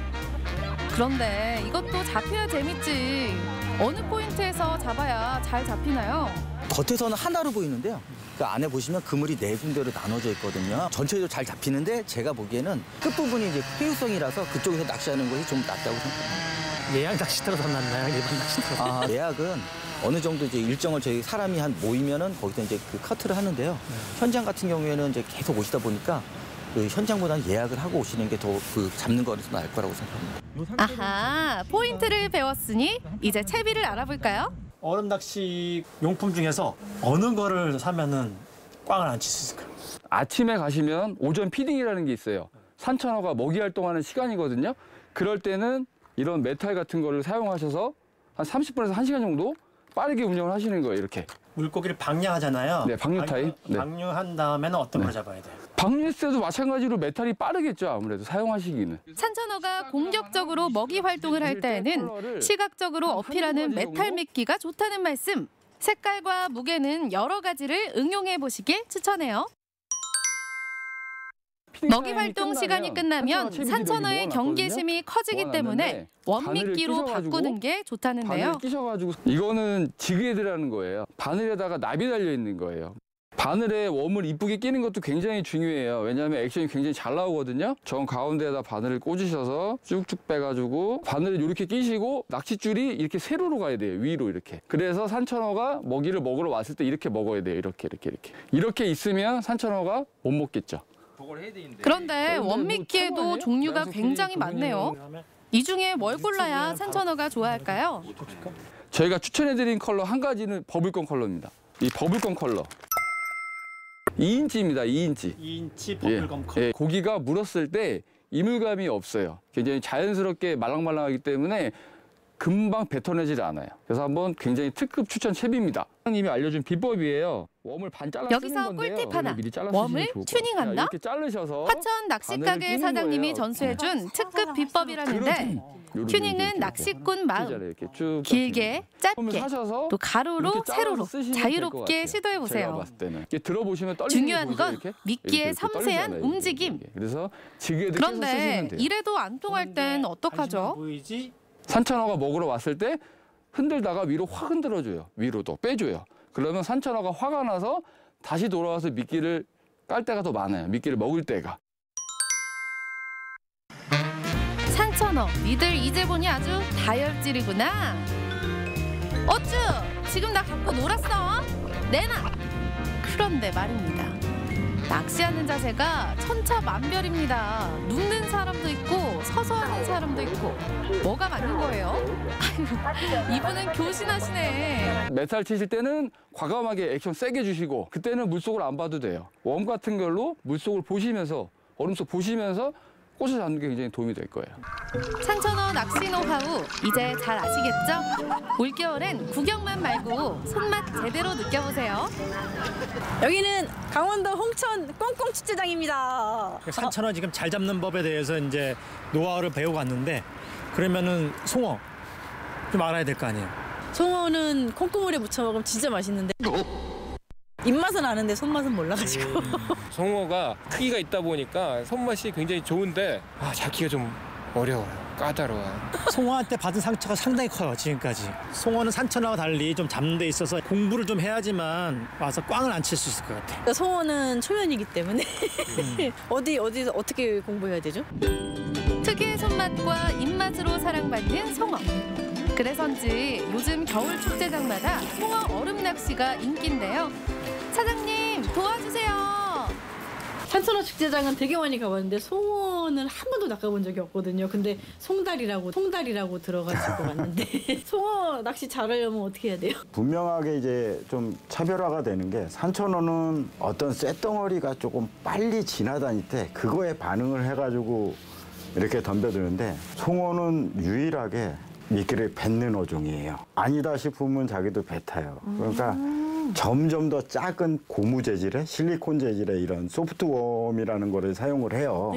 그런데 이것도 잡혀야 재밌지. 어느 포인트에서 잡아야 잘 잡히나요? 겉에서는 하나로 보이는데요. 그 안에 보시면 그물이 4군데로 나눠져 있거든요. 전체적으로 잘 잡히는데 제가 보기에는 끝부분이 이제 회유성이라서 그쪽에서 낚시하는 것이 좀 낫다고 생각합니다. 예약 낚시터가 더 낫나요? 일반 낚시터가? 예약은 어느 정도 이제 일정을 저희 사람이 한 모이면은 거기서 이제 그 커트를 하는데요. 현장 같은 경우에는 이제 계속 오시다 보니까 그 현장보다는 예약을 하고 오시는 게 더 그 잡는 거에서 나을 거라고 생각합니다. 아하, 포인트를 배웠으니 이제 채비를 알아볼까요? 얼음 낚시 용품 중에서 어느 거를 사면은 꽝을 안 칠 수 있을까요? 아침에 가시면 오전 피딩이라는 게 있어요. 산천어가 먹이 활동하는 시간이거든요. 그럴 때는 이런 메탈 같은 거를 사용하셔서 한 30분에서 1시간 정도 빠르게 운영을 하시는 거예요, 이렇게. 물고기를 방류하잖아요. 네, 방류 타입. 네. 방류한 다음에는 어떤 걸 잡아야 돼요? 방류 때도 마찬가지로 메탈이 빠르겠죠, 아무래도 사용하시기는. 산천어가 공격적으로 먹이 활동을 할 때에는 시각적으로 어필하는 메탈 미끼가 좋다는 말씀. 색깔과 무게는 여러 가지를 응용해 보시길 추천해요. 먹이 활동 시간이 끝나면 산천어의 경계심이 커지기 때문에 원미끼로 바꾸는 게 좋다는데요. 바늘을 끼셔가지고 이거는 지그헤드라는 거예요. 바늘에다가 납이 달려 있는 거예요. 바늘에 웜을 이쁘게 끼는 것도 굉장히 중요해요. 왜냐하면 액션이 굉장히 잘 나오거든요. 정 가운데에다 바늘을 꽂으셔서 쭉쭉 빼가지고 바늘을 이렇게 끼시고 낚싯줄이 이렇게 세로로 가야 돼요. 위로 이렇게. 그래서 산천어가 먹이를 먹으러 왔을 때 이렇게 먹어야 돼요. 이렇게 있으면 산천어가 못 먹겠죠. 그런데 원미끼에도 종류가 굉장히 많네요. 이 중에 뭘 골라야 산천어가 좋아할까요? 저희가 추천해드린 컬러 한 가지는 버블건 컬러입니다. 이 버블건 컬러. 2인치입니다. 2인치. 2인치 버블건 컬러. 예, 고기가 물었을 때 이물감이 없어요. 굉장히 자연스럽게 말랑말랑하기 때문에 금방 뱉어내질 않아요. 그래서 한번 굉장히 특급 추천 채비입니다. 사장님이 알려준 비법이에요. 웜을 반 잘라 쓰는 여기서 건데요. 꿀팁 하나. 미리 잘라 웜을 쓰시면 좋을 것 튜닝한다? 같아요. 이렇게 자르셔서 화천 낚시가게 사장님이 전수해준 특급 비법이라는데 튜닝은 낚시꾼 마음. 길게, 짧게, 또 가로로, 세로로 자유롭게 시도해보세요. 중요한 건 미끼의 섬세한 움직임. 그래서 지그에도 그런데 이래도 안 통할 땐 어떡하죠? 산천어가 먹으러 왔을 때 흔들다가 위로 확 흔들어줘요. 위로도 빼줘요. 그러면 산천어가 화가 나서 다시 돌아와서 미끼를 깔 때가 더 많아요. 미끼를 먹을 때가. 산천어, 니들 이제 보니 아주 다혈질이구나. 어쭈, 지금 나 갖고 놀았어? 내놔. 그런데 말입니다. 낚시하는 자세가 천차만별입니다. 눕는 사람도 있고 서서 하는 사람도 있고 뭐가 맞는 거예요? 아유, 이분은 교신하시네. 메탈 치실 때는 과감하게 액션 세게 주시고 그때는 물속을 안 봐도 돼요. 웜 같은 걸로 물속을 보시면서 얼음 속 보시면서 꽃을 잡는 게 굉장히 도움이 될 거예요. 산천어 낚시 노하우 이제 잘 아시겠죠? 올겨울엔 구경만 말고 손맛 제대로 느껴보세요. 여기는 강원도 홍천 꽁꽁 축제장입니다. 산천어 지금 잘 잡는 법에 대해서 이제 노하우를 배우고 왔는데 그러면은 송어 좀 알아야 될 거 아니에요? 송어는 콩고물에 무쳐 먹으면 진짜 맛있는데 입맛은 아는데 손맛은 몰라가지고. 송어가 크기가 있다 보니까 손맛이 굉장히 좋은데 잡기가 좀 어려워요. 까다로워요. 송어한테 받은 상처가 상당히 커요, 지금까지. 송어는 산천어와 달리 좀 잡는 데 있어서 공부를 좀 해야지만 와서 꽝을 안 칠 수 있을 것 같아요. 송어는 초면이기 때문에 어디서 어떻게 공부해야 되죠? 특유의 손맛과 입맛으로 사랑받는 송어. 그래서인지 요즘 겨울 축제장마다 송어 얼음 낚시가 인기인데요. 사장님 도와주세요. 산천어 축제장은 되게 많이 가봤는데 송어는 한 번도 낚아본 적이 없거든요. 근데 송다리라고 들어가지고 왔는데 송어 낚시 잘하려면 어떻게 해야 돼요? 분명하게 이제 좀 차별화가 되는 게 산천어는 어떤 쇳덩어리가 조금 빨리 지나다닐 때 그거에 반응을 해가지고 이렇게 덤벼드는데 송어는 유일하게 미끼를 뱉는 어종이에요. 아니다 싶으면 자기도 뱉어요. 그러니까 점점 더 작은 고무 재질의 실리콘 재질의 이런 소프트웜이라는 거를 사용을 해요.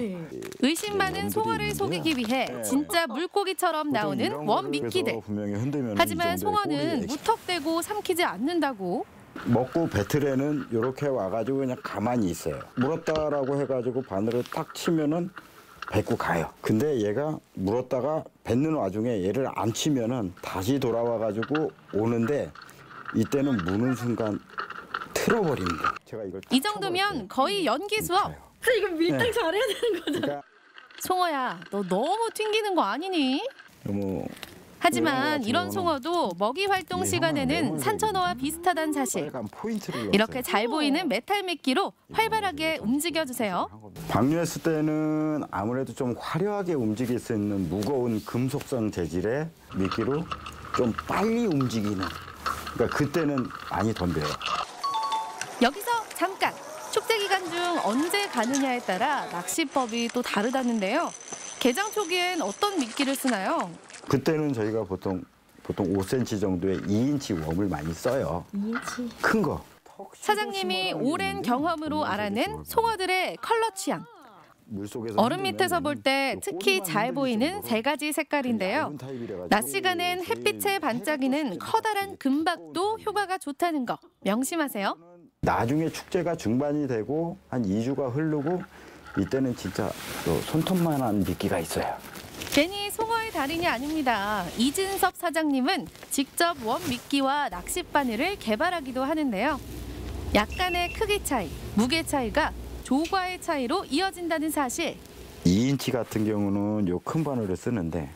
의심 많은 송어를 속이기 위해 진짜 물고기처럼 나오는 웜 미끼들. 하지만 송어는 무턱대고 삼키지 않는다고. 먹고 뱉으려는 이렇게 와가지고 그냥 가만히 있어요. 물었다라고 해가지고 바늘을 딱 치면은 뱉고 가요. 근데 얘가 물었다가 뱉는 와중에 얘를 안 치면은 다시 돌아와가지고 오는데 이때는 무는 순간 틀어버립니다. 제가 이걸 이 정도면 거의 연기 수업. 이거 밀당 잘해야 되는 거죠? 그러니까 송어야, 너 너무 튕기는 거 아니니? 너무 하지만 이런 송어도 먹이 활동 시간에는 산천어와 비슷하단 사실. 이렇게 잘 보이는 메탈 미끼로 활발하게 움직여주세요. 방류했을 때는 아무래도 좀 화려하게 움직일 수 있는 무거운 금속성 재질의 미끼로 좀 빨리 움직이는. 그러니까 그때는 많이 덤벼요. 여기서 잠깐! 축제 기간 중 언제 가느냐에 따라 낚시법이 또 다르다는데요. 개장 초기엔 어떤 미끼를 쓰나요? 그때는 저희가 보통 5cm 정도의 2인치 웜을 많이 써요. 2인치? 큰 거. 사장님이 오랜 경험으로 알아낸 송어들의 컬러 취향. 얼음 밑에서 볼 때 특히 잘 보이는 세 가지 색깔인데요. 낮 시간엔 햇빛에 반짝이는 커다란 금박도 효과가 좋다는 거 명심하세요. 나중에 축제가 중반이 되고 한 2주가 흐르고 이때는 진짜 손톱만한 미끼가 있어요. 괜히 송어의 달인이 아닙니다. 이진섭 사장님은 직접 웜 미끼와 낚싯바늘을 개발하기도 하는데요. 약간의 크기 차이, 무게 차이가 조과의 차이로 이어진다는 사실. 2인치 같은 경우는 요 큰 바늘을 쓰는데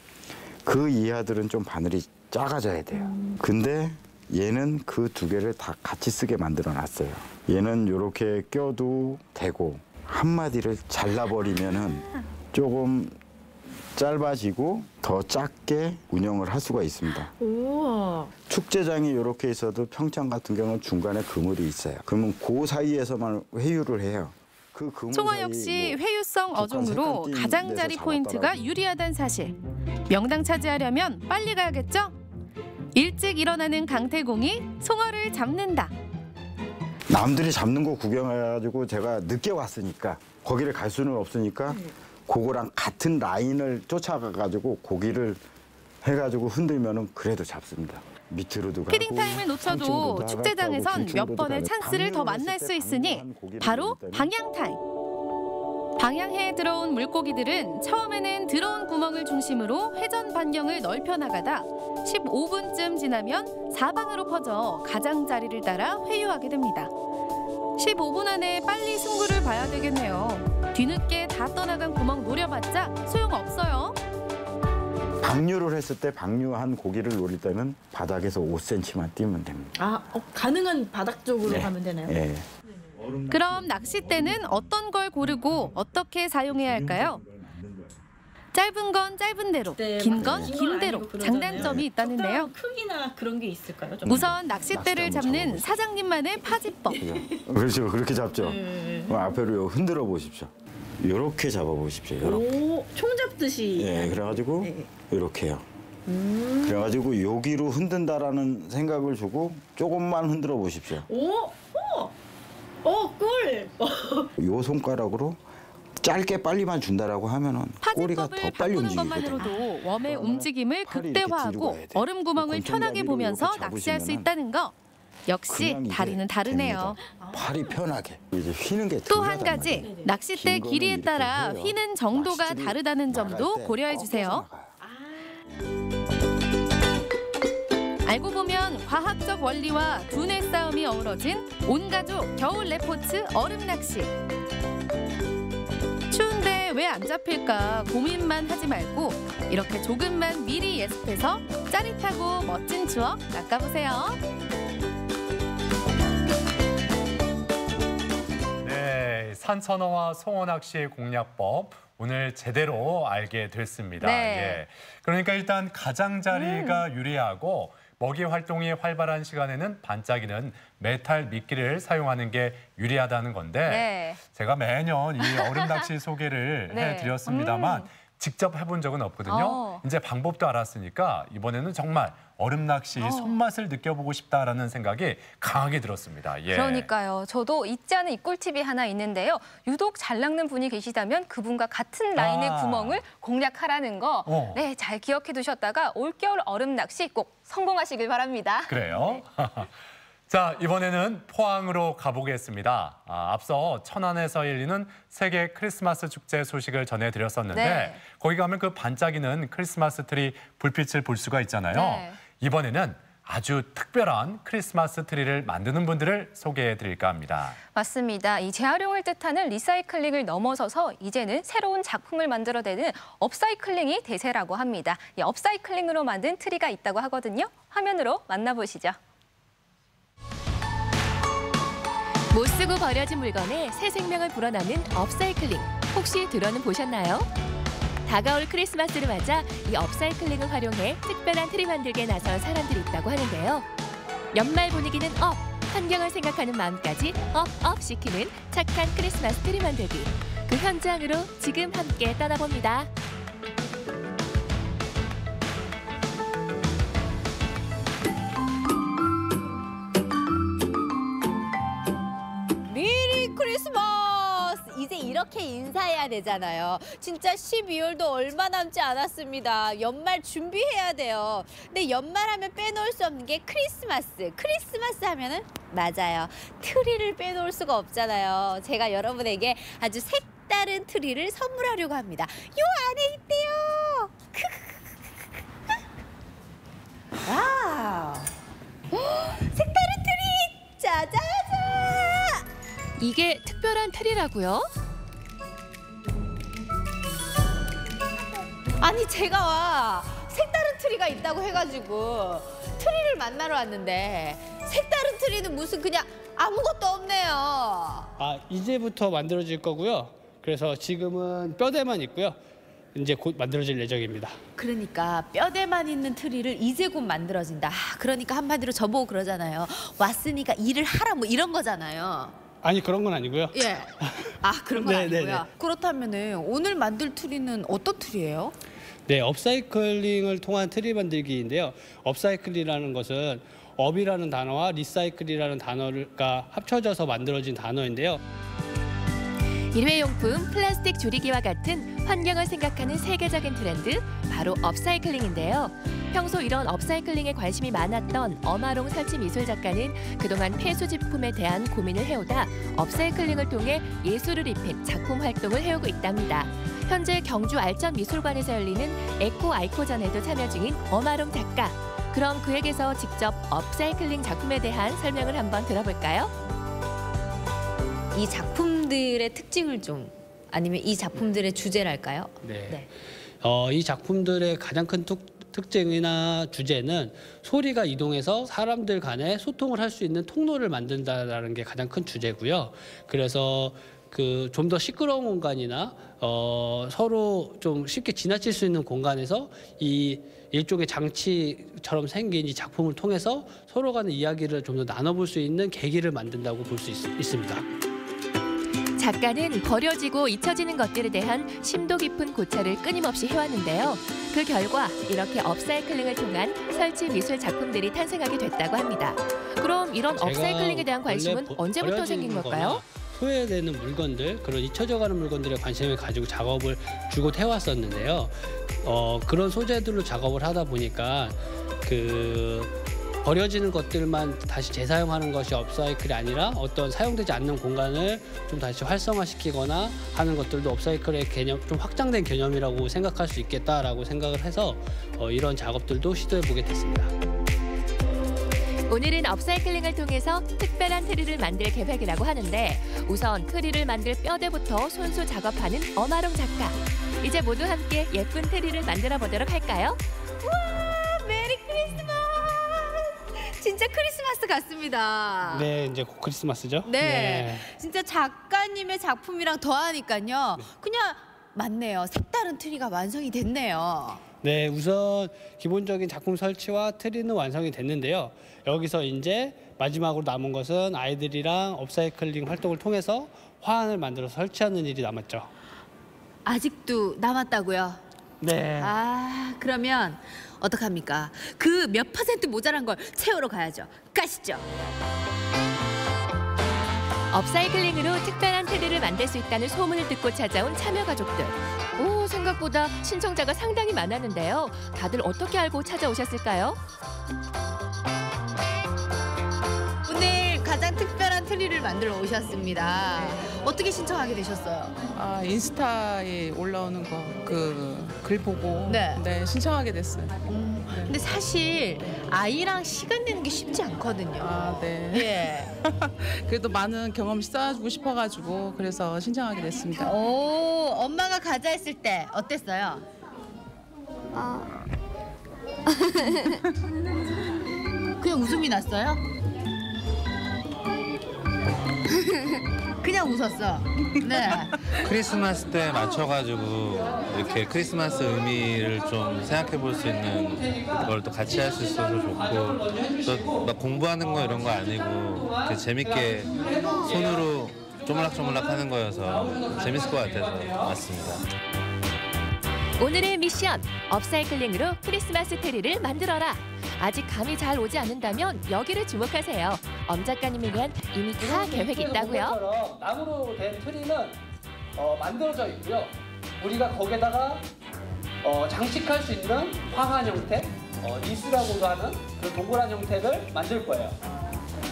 그 이하들은 좀 바늘이 작아져야 돼요. 근데 얘는 그 두 개를 다 같이 쓰게 만들어 놨어요. 얘는 이렇게 껴도 되고 한 마디를 잘라버리면은 조금 짧아지고 더 작게 운영을 할 수가 있습니다. 우와. 축제장이 이렇게 있어도 평창 같은 경우는 중간에 그물이 있어요. 그러면 그 사이에서만 회유를 해요. 그 그물 송어 역시 회유성 어종으로 가장자리 포인트가 유리하다는 사실. 명당 차지하려면 빨리 가야겠죠? 일찍 일어나는 강태공이 송어를 잡는다. 남들이 잡는 거 구경해가지고 제가 늦게 왔으니까 거기를 갈 수는 없으니까 그거랑 같은 라인을 쫓아가가지고 고기를 해가지고 흔들면은 그래도 잡습니다. 밑으로도 가고 피딩 타임을 놓쳐도 상층으로도 축제장에선 나갔다고 몇 중층으로도 번의 가고 찬스를 더 만날 수 있으니 바로 방향 타임. 방향해에 들어온 물고기들은 처음에는 들어온 구멍을 중심으로 회전 반경을 넓혀 나가다 15분쯤 지나면 사방으로 퍼져 가장자리를 따라 회유하게 됩니다. 15분 안에 빨리 승부를 봐야 되겠네요. 뒤늦게 다 떠나간 구멍 노려봤자 소용없어요. 방류를 했을 때 방류한 고기를 노릴 때는 바닥에서 5cm만 띄면 됩니다. 가능한 바닥 쪽으로 네. 가면 되나요? 네. 그럼 낚싯대는 어떤 걸 고르고 어떻게 사용해야 할까요? 짧은 건 짧은 대로, 긴 건 긴 대로 장단점이 있다는데요. 크기나 그런 게 있을까요? 우선 낚싯대를 잡는 사장님만의 파지법. 그렇죠. 그렇게 잡죠. 앞으로 흔들어 보십시오. 이렇게 잡아 보십시오. 이렇게. 총 잡듯이. 네, 그래가지고 이렇게요. 그래가지고 여기로 흔든다라는 생각을 주고 조금만 흔들어 보십시오. 꿀! 요 손가락으로 짧게 빨리만 준다라고 하면은 꼬리가 더 빨리 바꾸는 움직이거든요. 것만으로도 웜의 움직임을 극대화하고 얼음 구멍을 편하게 보면서 낚시할 수 있다는 거. 역시 다리는 다르네요. 팔이 편하게 이제 휘는 게 또 한 가지, 낚싯대 길이에 따라 휘는 정도가 다르다는 점도 고려해 주세요. 알고 보면 과학적 원리와 두뇌 싸움이 어우러진 온가족 겨울 레포츠 얼음 낚시. 추운데 왜 안 잡힐까 고민만 하지 말고 이렇게 조금만 미리 예습해서 짜릿하고 멋진 추억 낚아보세요. 네, 산천어와 송어 낚시의 공략법 오늘 제대로 알게 됐습니다. 네. 예. 그러니까 일단 가장자리가 유리하고 먹이 활동이 활발한 시간에는 반짝이는 메탈 미끼를 사용하는 게 유리하다는 건데 네. 제가 매년 이 얼음 낚시 소개를 네. 해드렸습니다만 직접 해본 적은 없거든요. 이제 방법도 알았으니까 이번에는 정말 얼음 낚시 손맛을 느껴보고 싶다라는 생각이 강하게 들었습니다. 예. 그러니까요. 저도 잊지 않은 이 꿀팁이 하나 있는데요. 유독 잘 낚는 분이 계시다면 그분과 같은 라인의 구멍을 공략하라는 거 네, 잘 기억해 두셨다가 올겨울 얼음 낚시 꼭 성공하시길 바랍니다. 그래요? 자, 이번에는 포항으로 가보겠습니다. 앞서 천안에서 열리는 세계 크리스마스 축제 소식을 전해드렸었는데 네. 거기 가면 그 반짝이는 크리스마스 트리 불빛을 볼 수가 있잖아요. 네. 이번에는 아주 특별한 크리스마스 트리를 만드는 분들을 소개해드릴까 합니다. 맞습니다. 이 재활용을 뜻하는 리사이클링을 넘어서서 이제는 새로운 작품을 만들어내는 업사이클링이 대세라고 합니다. 이 업사이클링으로 만든 트리가 있다고 하거든요. 화면으로 만나보시죠. 못 쓰고 버려진 물건에 새 생명을 불어넣는 업사이클링. 혹시 들어는 보셨나요? 다가올 크리스마스를 맞아 이 업사이클링을 활용해 특별한 트리 만들기에 나선 사람들이 있다고 하는데요. 연말 분위기는 업, 환경을 생각하는 마음까지 업 시키는 착한 크리스마스 트리 만들기. 그 현장으로 지금 함께 떠나봅니다. 메리 크리스마스! 이제 이렇게 인사해야 되잖아요. 진짜 12월도 얼마 남지 않았습니다. 연말 준비해야 돼요. 근데 연말하면 빼놓을 수 없는 게 크리스마스. 크리스마스 하면은 맞아요. 트리를 빼놓을 수가 없잖아요. 제가 여러분에게 아주 색다른 트리를 선물하려고 합니다. 요 안에 있대요. 와우! 색다른 트리! 짜자자! 이게 특별한 트리라고요? 아니 제가 색다른 트리가 있다고 해가지고 트리를 만나러 왔는데 색다른 트리는 무슨 그냥 아무것도 없네요. 이제부터 만들어질 거고요. 그래서 지금은 뼈대만 있고요. 이제 곧 만들어질 예정입니다. 그러니까 뼈대만 있는 트리를 이제 곧 만들어진다. 그러니까 한마디로 저보고 그러잖아요. 왔으니까 일을 하라 뭐 이런 거잖아요. 아니 그런 건 아니고요. 예. 그런 건 네네네. 아니고요. 그렇다면은 오늘 만들 트리는 어떤 트리예요? 네, 업사이클링을 통한 트리 만들기인데요. 업사이클이라는 것은 업이라는 단어와 리사이클이라는 단어가 합쳐져서 만들어진 단어인데요. 일회용품, 플라스틱 조리기와 같은 환경을 생각하는 세계적인 트렌드, 바로 업사이클링인데요. 평소 이런 업사이클링에 관심이 많았던 엄아롱 설치 미술 작가는 그동안 폐수 제품에 대한 고민을 해오다 업사이클링을 통해 예술을 입힌 작품 활동을 해오고 있답니다. 현재 경주 알천미술관에서 열리는 에코 아이코전에도 참여 중인 엄아롱 작가. 그럼 그에게서 직접 업사이클링 작품에 대한 설명을 한번 들어볼까요? 이 작품들의 특징을 좀, 아니면 이 작품들의 주제랄까요? 네. 이 작품들의 가장 큰 특징이나 주제는 소리가 이동해서 사람들 간에 소통을 할 수 있는 통로를 만든다는 게 가장 큰 주제고요. 그래서 좀 더 시끄러운 공간이나 서로 좀 쉽게 지나칠 수 있는 공간에서 이 일종의 장치처럼 생긴 이 작품을 통해서 서로 간의 이야기를 좀 더 나눠볼 수 있는 계기를 만든다고 볼 수 있습니다. 작가는 버려지고 잊혀지는 것들에 대한 심도 깊은 고찰을 끊임없이 해왔는데요. 그 결과 이렇게 업사이클링을 통한 설치 미술 작품들이 탄생하게 됐다고 합니다. 그럼 이런 업사이클링에 대한 관심은 언제부터 생긴 걸까요? 소외되는 물건들, 그런 잊혀져가는 물건들에 관심을 가지고 작업을 줄곧 해왔었는데요. 그런 소재들로 작업을 하다 보니까 버려지는 것들만 다시 재사용하는 것이 업사이클이 아니라 어떤 사용되지 않는 공간을 좀 다시 활성화시키거나 하는 것들도 업사이클의 개념, 좀 확장된 개념이라고 생각할 수 있겠다라고 생각을 해서 이런 작업들도 시도해보게 됐습니다. 오늘은 업사이클링을 통해서 특별한 트리를 만들 계획이라고 하는데 우선 트리를 만들 뼈대부터 손수 작업하는 엄아롱 작가. 이제 모두 함께 예쁜 트리를 만들어 보도록 할까요? 우와, 메리 크리스마스! 진짜 크리스마스 같습니다. 네, 이제 곧 크리스마스죠? 네. 진짜 작가님의 작품이랑 더하니까요. 그냥 맞네요. 색다른 트리가 완성이 됐네요. 네, 우선 기본적인 작품 설치와 트리는 완성이 됐는데요. 여기서 이제 마지막으로 남은 것은 아이들이랑 업사이클링 활동을 통해서 화환을 만들어서 설치하는 일이 남았죠. 아직도 남았다고요? 네. 그러면 어떡합니까? 그 몇 % 모자란 걸 채우러 가야죠. 가시죠. 업사이클링으로 특별한 트리를 만들 수 있다는 소문을 듣고 찾아온 참여 가족들. 오, 생각보다 신청자가 상당히 많았는데요. 다들 어떻게 알고 찾아오셨을까요? 오늘 가장 특별한 트리를 만들어 오셨습니다. 어떻게 신청하게 되셨어요? 인스타에 올라오는 거 글 보고 네. 신청하게 됐어요. 근데 사실 아이랑 시간 내는 게 쉽지 않거든요. 네. 예. 그래도 많은 경험 쌓아주고 싶어가지고 그래서 신청하게 됐습니다. 오, 엄마가 가자 했을 때 어땠어요? 그냥 웃음이 났어요? 그냥 웃었어. 네. 크리스마스 때 맞춰가지고 이렇게 크리스마스 의미를 좀 생각해 볼 수 있는 걸 또 같이 할 수 있어서 좋고 또 막 공부하는 거 이런 거 아니고 이렇게 재밌게 손으로 쪼물락쪼물락 하는 거여서 재밌을 것 같아서 왔습니다. 오늘의 미션, 업사이클링으로 크리스마스 트리를 만들어라. 아직 감이 잘 오지 않는다면 여기를 주목하세요. 엄 작가님을 위한 이미 다 계획이 있다고요. 나무로 된 트리는 만들어져 있고요. 우리가 거기다가 장식할 수 있는 황한 형태, 리스라고도 하는 그 동그란 형태를 만들 거예요.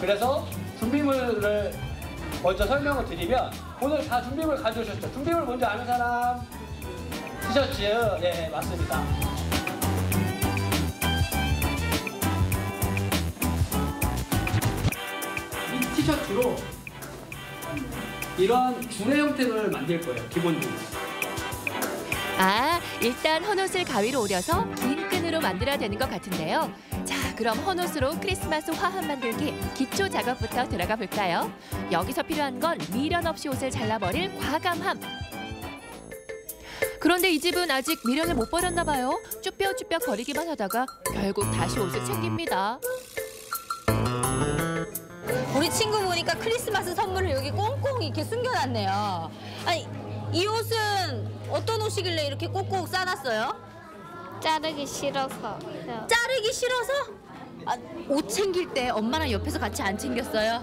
그래서 준비물을 먼저 설명을 드리면 오늘 다 준비물 가져오셨죠? 준비물 먼저 아는 사람? 티셔츠, 네, 맞습니다. 이 티셔츠로 이런 줄의 형태를 만들 거예요, 기본적으로. 일단 헌옷을 가위로 오려서 긴 끈으로 만들어야 되는 것 같은데요. 자, 그럼 헌옷으로 크리스마스 화환 만들기 기초 작업부터 들어가 볼까요? 여기서 필요한 건 미련 없이 옷을 잘라버릴 과감함. 그런데 이 집은 아직 미련을 못 버렸나 봐요. 쭈뼛쭈뼛 거리기만 하다가 결국 다시 옷을 챙깁니다. 우리 친구 보니까 크리스마스 선물을 여기 꽁꽁 이렇게 숨겨놨네요. 아니, 이 옷은 어떤 옷이길래 이렇게 꼭꼭 싸놨어요? 자르기 싫어서. 자르기 싫어서? 아, 옷 챙길 때 엄마랑 옆에서 같이 안 챙겼어요?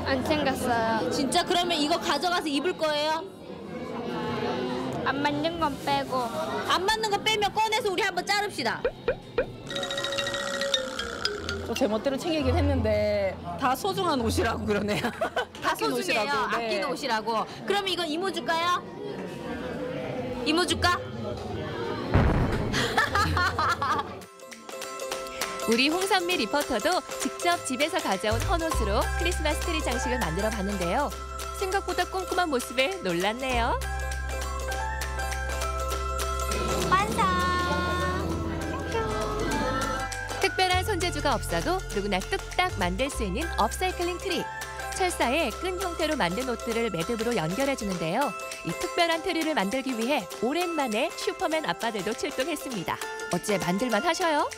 안 챙겼어요. 진짜? 그러면 이거 가져가서 입을 거예요? 안 맞는 건 빼고. 안 맞는 거 빼면 꺼내서 우리 한번 자릅시다. 제 멋대로 챙기긴 했는데 다 소중한 옷이라고 그러네요. 다 소중해요. 네. 아끼는 옷이라고. 그러면 이거 이모 줄까요? 이모 줄까? 우리 홍선미 리포터도 직접 집에서 가져온 헌옷으로 크리스마스 트리 장식을 만들어 봤는데요. 생각보다 꼼꼼한 모습에 놀랐네요. 완성. 특별한 손재주가 없어도 누구나 뚝딱 만들 수 있는 업사이클링 트리. 철사에 끈 형태로 만든 옷들을 매듭으로 연결해 주는데요. 이 특별한 트리를 만들기 위해 오랜만에 슈퍼맨 아빠들도 출동했습니다. 어째 만들만 하셔요?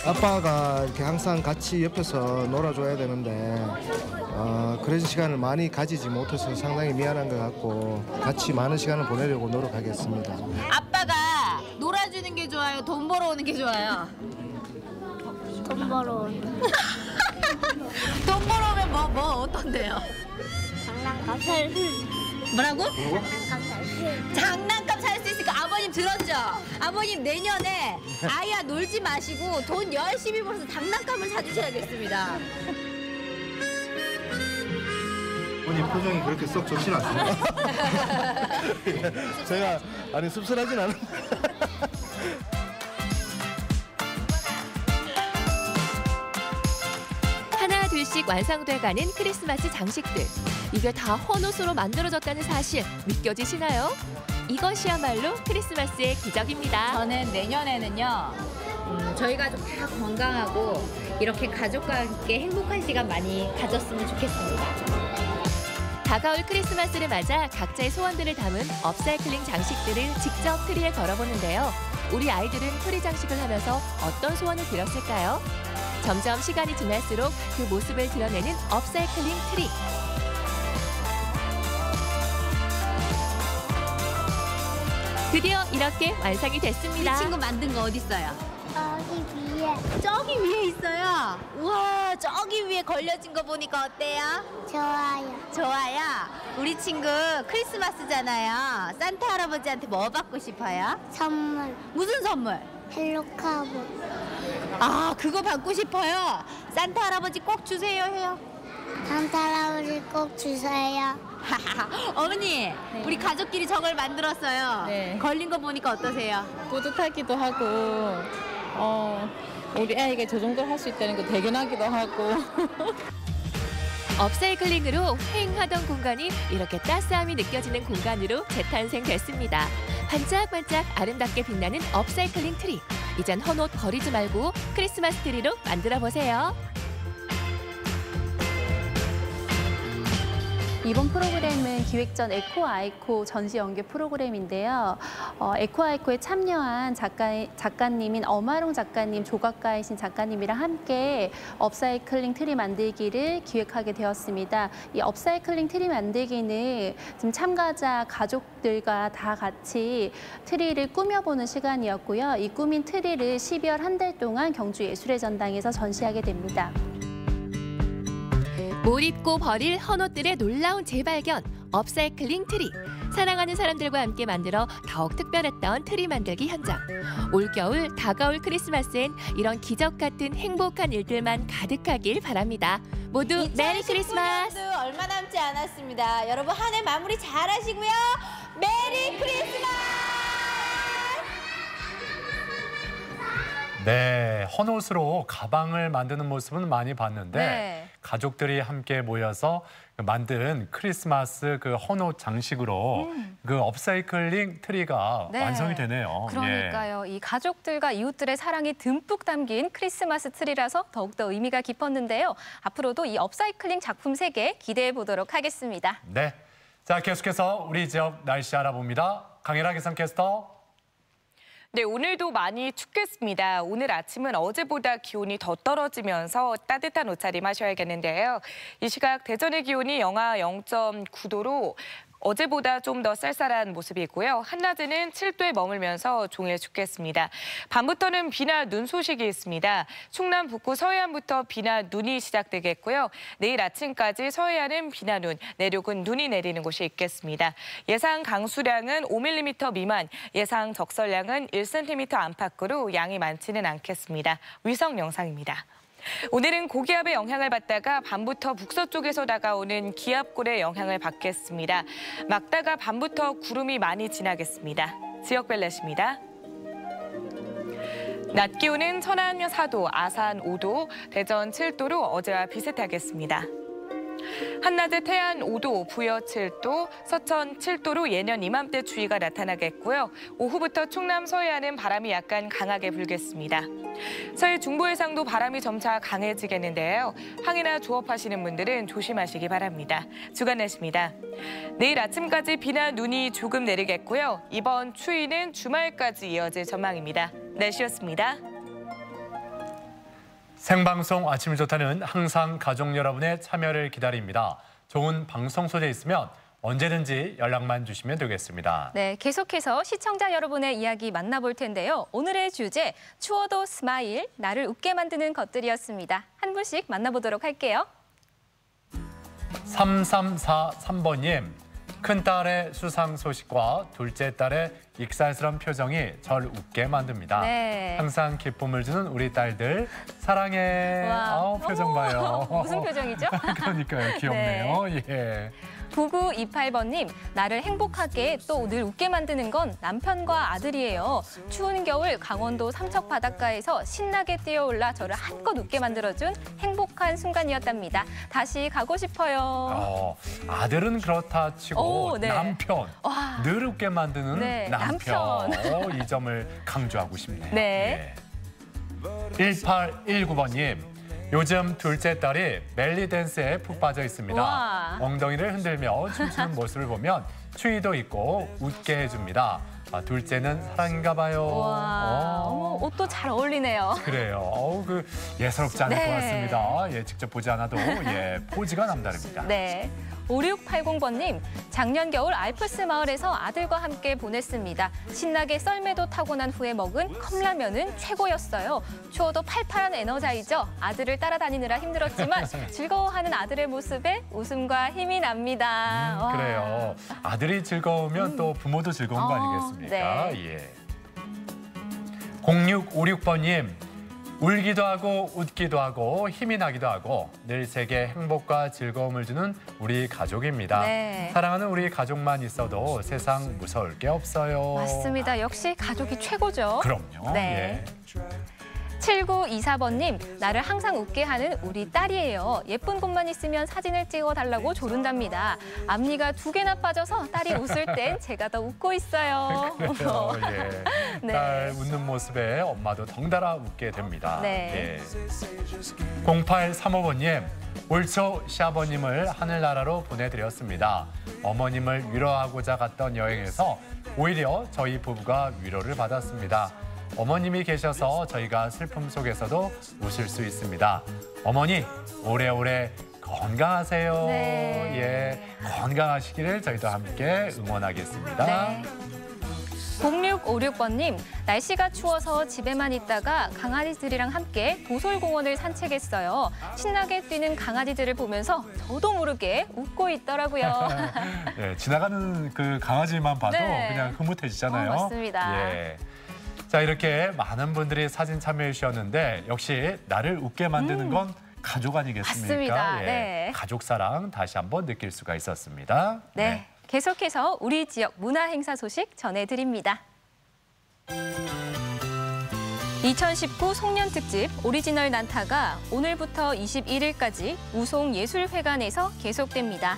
아빠가 이렇게 항상 같이 옆에서 놀아줘야 되는데 그런 시간을 많이 가지지 못해서 상당히 미안한 것 같고 같이 많은 시간을 보내려고 노력하겠습니다. 아빠가 놀아주는 게 좋아요? 돈 벌어오는 게 좋아요? 돈 벌어오는. 돈 벌어오면 뭐 어떤데요? 장난감 살 수. 뭐라고? 장난감 살 수. 장난감 살 수 있으니까 아버님 들었죠? 아버님 내년에 아이야 놀지 마시고 돈 열심히 벌어서 장난감을 사주셔야겠습니다. 어머니 표정이 그렇게 썩 좋진 않습니다. 제가 아니 씁쓸하진 않은데. 하나 둘씩 완성돼가는 크리스마스 장식들. 이게 다 헌옷으로 만들어졌다는 사실 믿겨지시나요? 이것이야말로 크리스마스의 기적입니다. 저는 내년에는요. 저희 가족 다 건강하고 이렇게 가족과 함께 행복한 시간 많이 가졌으면 좋겠습니다. 다가올 크리스마스를 맞아 각자의 소원들을 담은 업사이클링 장식들을 직접 트리에 걸어보는데요. 우리 아이들은 트리 장식을 하면서 어떤 소원을 빌었을까요? 점점 시간이 지날수록 그 모습을 드러내는 업사이클링 트리. 드디어 이렇게 완성이 됐습니다. 이 친구 만든 거 어디 있어요? 여기 위에. 저기 위에 있어요. 우와, 저기 위에 걸려진 거 보니까 어때요? 좋아요. 좋아요. 우리 친구 크리스마스잖아요. 산타 할아버지한테 뭐 받고 싶어요? 선물. 무슨 선물? 헬로카보. 아, 그거 받고 싶어요. 산타 할아버지 꼭 주세요 해요. 산타 할아버지 꼭 주세요. 어머니, 네. 우리 가족끼리 저걸 만들었어요. 네. 걸린 거 보니까 어떠세요? 뿌듯하기도 하고 우리 아이가 저 정도 할 수 있다는 거 대견하기도 하고. 업사이클링으로 휑하던 공간이 이렇게 따스함이 느껴지는 공간으로 재탄생됐습니다. 반짝반짝 아름답게 빛나는 업사이클링 트리. 이젠 헌옷 버리지 말고 크리스마스 트리로 만들어보세요. 이번 프로그램은 기획전 에코아이코 전시 연계 프로그램인데요. 에코아이코에 참여한 작가님인 엄아롱 작가님, 조각가이신 작가님이랑 함께 업사이클링 트리 만들기를 기획하게 되었습니다. 이 업사이클링 트리 만들기는 지금 참가자 가족들과 다 같이 트리를 꾸며보는 시간이었고요. 이 꾸민 트리를 12월 한 달 동안 경주예술의 전당에서 전시하게 됩니다. 못 입고 버릴 헌옷들의 놀라운 재발견, 업사이클링 트리. 사랑하는 사람들과 함께 만들어 더욱 특별했던 트리 만들기 현장. 올겨울 다가올 크리스마스엔 이런 기적 같은 행복한 일들만 가득하길 바랍니다. 모두 메리 크리스마스! 얼마 남지 않았습니다. 여러분 한 해 마무리 잘 하시고요. 메리 크리스마스! 네, 헌옷으로 가방을 만드는 모습은 많이 봤는데 네. 가족들이 함께 모여서 만든 크리스마스 그 헌옷 장식으로 그 업사이클링 트리가 네. 완성이 되네요. 그러니까요. 이 가족들과 이웃들의 사랑이 듬뿍 담긴 크리스마스 트리라서 더욱더 의미가 깊었는데요. 앞으로도 이 업사이클링 작품 세계 기대해 보도록 하겠습니다. 네, 자 계속해서 우리 지역 날씨 알아봅니다. 강혜라 기상캐스터. 네, 오늘도 많이 춥겠습니다. 오늘 아침은 어제보다 기온이 더 떨어지면서 따뜻한 옷차림 하셔야겠는데요. 이 시각 대전의 기온이 영하 0.9도로 어제보다 좀 더 쌀쌀한 모습이고요. 한낮에는 7도에 머물면서 종일 춥겠습니다. 밤부터는 비나 눈 소식이 있습니다. 충남 북부 서해안부터 비나 눈이 시작되겠고요. 내일 아침까지 서해안은 비나 눈, 내륙은 눈이 내리는 곳이 있겠습니다. 예상 강수량은 5mm 미만, 예상 적설량은 1cm 안팎으로 양이 많지는 않겠습니다. 위성 영상입니다. 오늘은 고기압의 영향을 받다가 밤부터 북서쪽에서 다가오는 기압골의 영향을 받겠습니다. 막다가 밤부터 구름이 많이 지나겠습니다. 지역별 날씨입니다. 낮 기온은 천안 4도, 아산 5도, 대전 7도로 어제와 비슷하겠습니다. 한낮에 태안 5도, 부여 7도, 서천 7도로 예년 이맘때 추위가 나타나겠고요. 오후부터 충남 서해안은 바람이 약간 강하게 불겠습니다. 서해 중부 해상도 바람이 점차 강해지겠는데요. 항해나 조업하시는 분들은 조심하시기 바랍니다. 주간 날씨입니다. 내일 아침까지 비나 눈이 조금 내리겠고요. 이번 추위는 주말까지 이어질 전망입니다. 날씨였습니다. 생방송 아침이 좋다는 항상 가족 여러분의 참여를 기다립니다. 좋은 방송 소재 있으면 언제든지 연락만 주시면 되겠습니다. 네, 계속해서 시청자 여러분의 이야기 만나볼 텐데요. 오늘의 주제, 추워도 스마일, 나를 웃게 만드는 것들이었습니다. 한 분씩 만나보도록 할게요. 3343번님, 큰딸의 수상 소식과 둘째 딸의 익살스러운 표정이 절 웃게 만듭니다. 네. 항상 기쁨을 주는 우리 딸들 사랑해. 표정 봐요. 무슨 표정이죠? 그러니까요. 귀엽네요. 네. 예. 9928번님, 나를 행복하게 또 늘 웃게 만드는 건 남편과 아들이에요. 추운 겨울 강원도 삼척 바닷가에서 신나게 뛰어올라 저를 한껏 웃게 만들어준 행복한 순간이었답니다. 다시 가고 싶어요. 아들은 그렇다 치고 네. 남편, 늘 웃게 만드는 네, 남편. 이 점을 강조하고 싶네요. 네. 1819번님. 요즘 둘째 딸이 벨리 댄스에 푹 빠져 있습니다. 우와. 엉덩이를 흔들며 춤추는 모습을 보면 추위도 있고 웃게 해줍니다. 둘째는 사랑인가 봐요. 옷도 잘 어울리네요. 그래요. 예사롭지 않을 것 같습니다. 예, 직접 보지 않아도 포즈가 남다릅니다. 네. 5680번님, 작년 겨울 알프스 마을에서 아들과 함께 보냈습니다. 신나게 썰매도 타고 난 후에 먹은 컵라면은 최고였어요. 추워도 팔팔한 에너자이저. 아들을 따라다니느라 힘들었지만 즐거워하는 아들의 모습에 웃음과 힘이 납니다. 그래요. 아들이 즐거우면 또 부모도 즐거운 거 아니겠습니까? 네. 예. 0656번님. 울기도 하고 웃기도 하고 힘이 나기도 하고 늘 세계 행복과 즐거움을 주는 우리 가족입니다. 네. 사랑하는 우리 가족만 있어도 세상 무서울 게 없어요. 맞습니다. 역시 가족이 최고죠. 그럼요. 네. 예. 7924번님, 나를 항상 웃게 하는 우리 딸이에요. 예쁜 곳만 있으면 사진을 찍어달라고 조른답니다. 앞니가 2개나 빠져서 딸이 웃을 땐 제가 더 웃고 있어요. 그래요. 예. 네. 딸 웃는 모습에 엄마도 덩달아 웃게 됩니다. 네. 예. 0835번님, 올 초 시아버님을 하늘나라로 보내드렸습니다. 어머님을 위로하고자 갔던 여행에서 오히려 저희 부부가 위로를 받았습니다. 어머님이 계셔서 저희가 슬픔 속에서도 웃을 수 있습니다. 어머니, 오래오래 건강하세요. 네. 예, 건강하시기를 저희도 함께 응원하겠습니다. 네. 0656번님, 날씨가 추워서 집에만 있다가 강아지들이랑 함께 도솔공원을 산책했어요. 신나게 뛰는 강아지들을 보면서 저도 모르게 웃고 있더라고요. 네, 지나가는 그 강아지만 봐도 그냥 흐뭇해지잖아요. 맞습니다. 예. 자, 이렇게 많은 분들이 사진 참여해 주셨는데 역시 나를 웃게 만드는 건 가족 아니겠습니까? 맞습니다. 예. 네. 가족 사랑 다시 한번 느낄 수가 있었습니다. 네. 계속해서 우리 지역 문화 행사 소식 전해드립니다. 2019 송년 특집 오리지널 난타가 오늘부터 21일까지 우송예술회관에서 계속됩니다.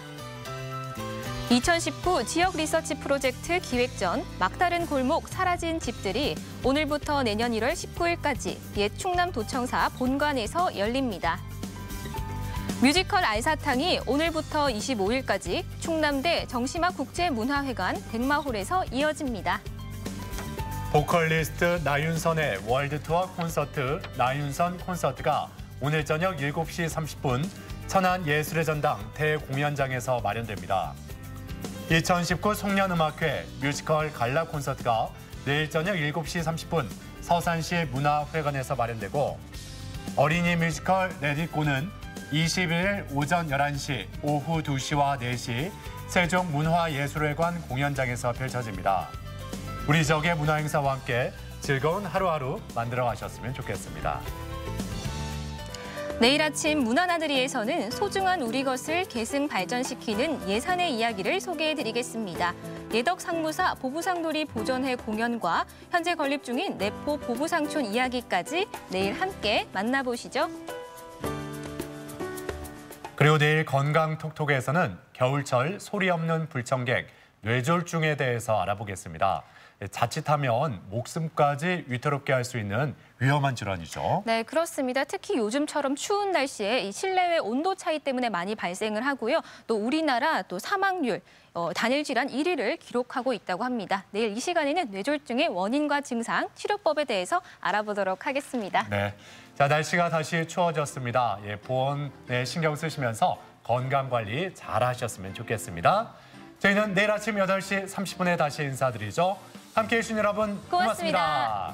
2019 지역 리서치 프로젝트 기획전 막다른 골목 사라진 집들이 오늘부터 내년 1월 19일까지 옛 충남도청사 본관에서 열립니다. 뮤지컬 알사탕이 오늘부터 25일까지 충남대 정심화 국제문화회관 백마홀에서 이어집니다. 보컬리스트 나윤선의 월드투어 콘서트 나윤선 콘서트가 오늘 저녁 7시 30분 천안 예술의 전당 대공연장에서 마련됩니다. 2019 송년음악회 뮤지컬 갈라 콘서트가 내일 저녁 7시 30분 서산시 문화회관에서 마련되고 어린이 뮤지컬 레디꼬는 21일 오전 11시, 오후 2시와 4시 세종문화예술회관 공연장에서 펼쳐집니다. 우리 지역의 문화행사와 함께 즐거운 하루하루 만들어 가셨으면 좋겠습니다. 내일 아침 문화나들이에서는 소중한 우리 것을 계승 발전시키는 예산의 이야기를 소개해드리겠습니다. 예덕상무사 보부상놀이 보존회 공연과 현재 건립 중인 내포 보부상촌 이야기까지 내일 함께 만나보시죠. 그리고 내일 건강톡톡에서는 겨울철 소리 없는 불청객, 뇌졸중에 대해서 알아보겠습니다. 자칫하면 목숨까지 위태롭게 할 수 있는 위험한 질환이죠. 네, 그렇습니다. 특히 요즘처럼 추운 날씨에 이 실내외 온도 차이 때문에 많이 발생을 하고요. 또 우리나라 또 사망률, 단일 질환 1위를 기록하고 있다고 합니다. 내일 이 시간에는 뇌졸중의 원인과 증상, 치료법에 대해서 알아보도록 하겠습니다. 네, 자 날씨가 다시 추워졌습니다. 보온에 신경 쓰시면서 건강 관리 잘 하셨으면 좋겠습니다. 저희는 내일 아침 8시 30분에 다시 인사드리죠. 함께해 주신 여러분 고맙습니다.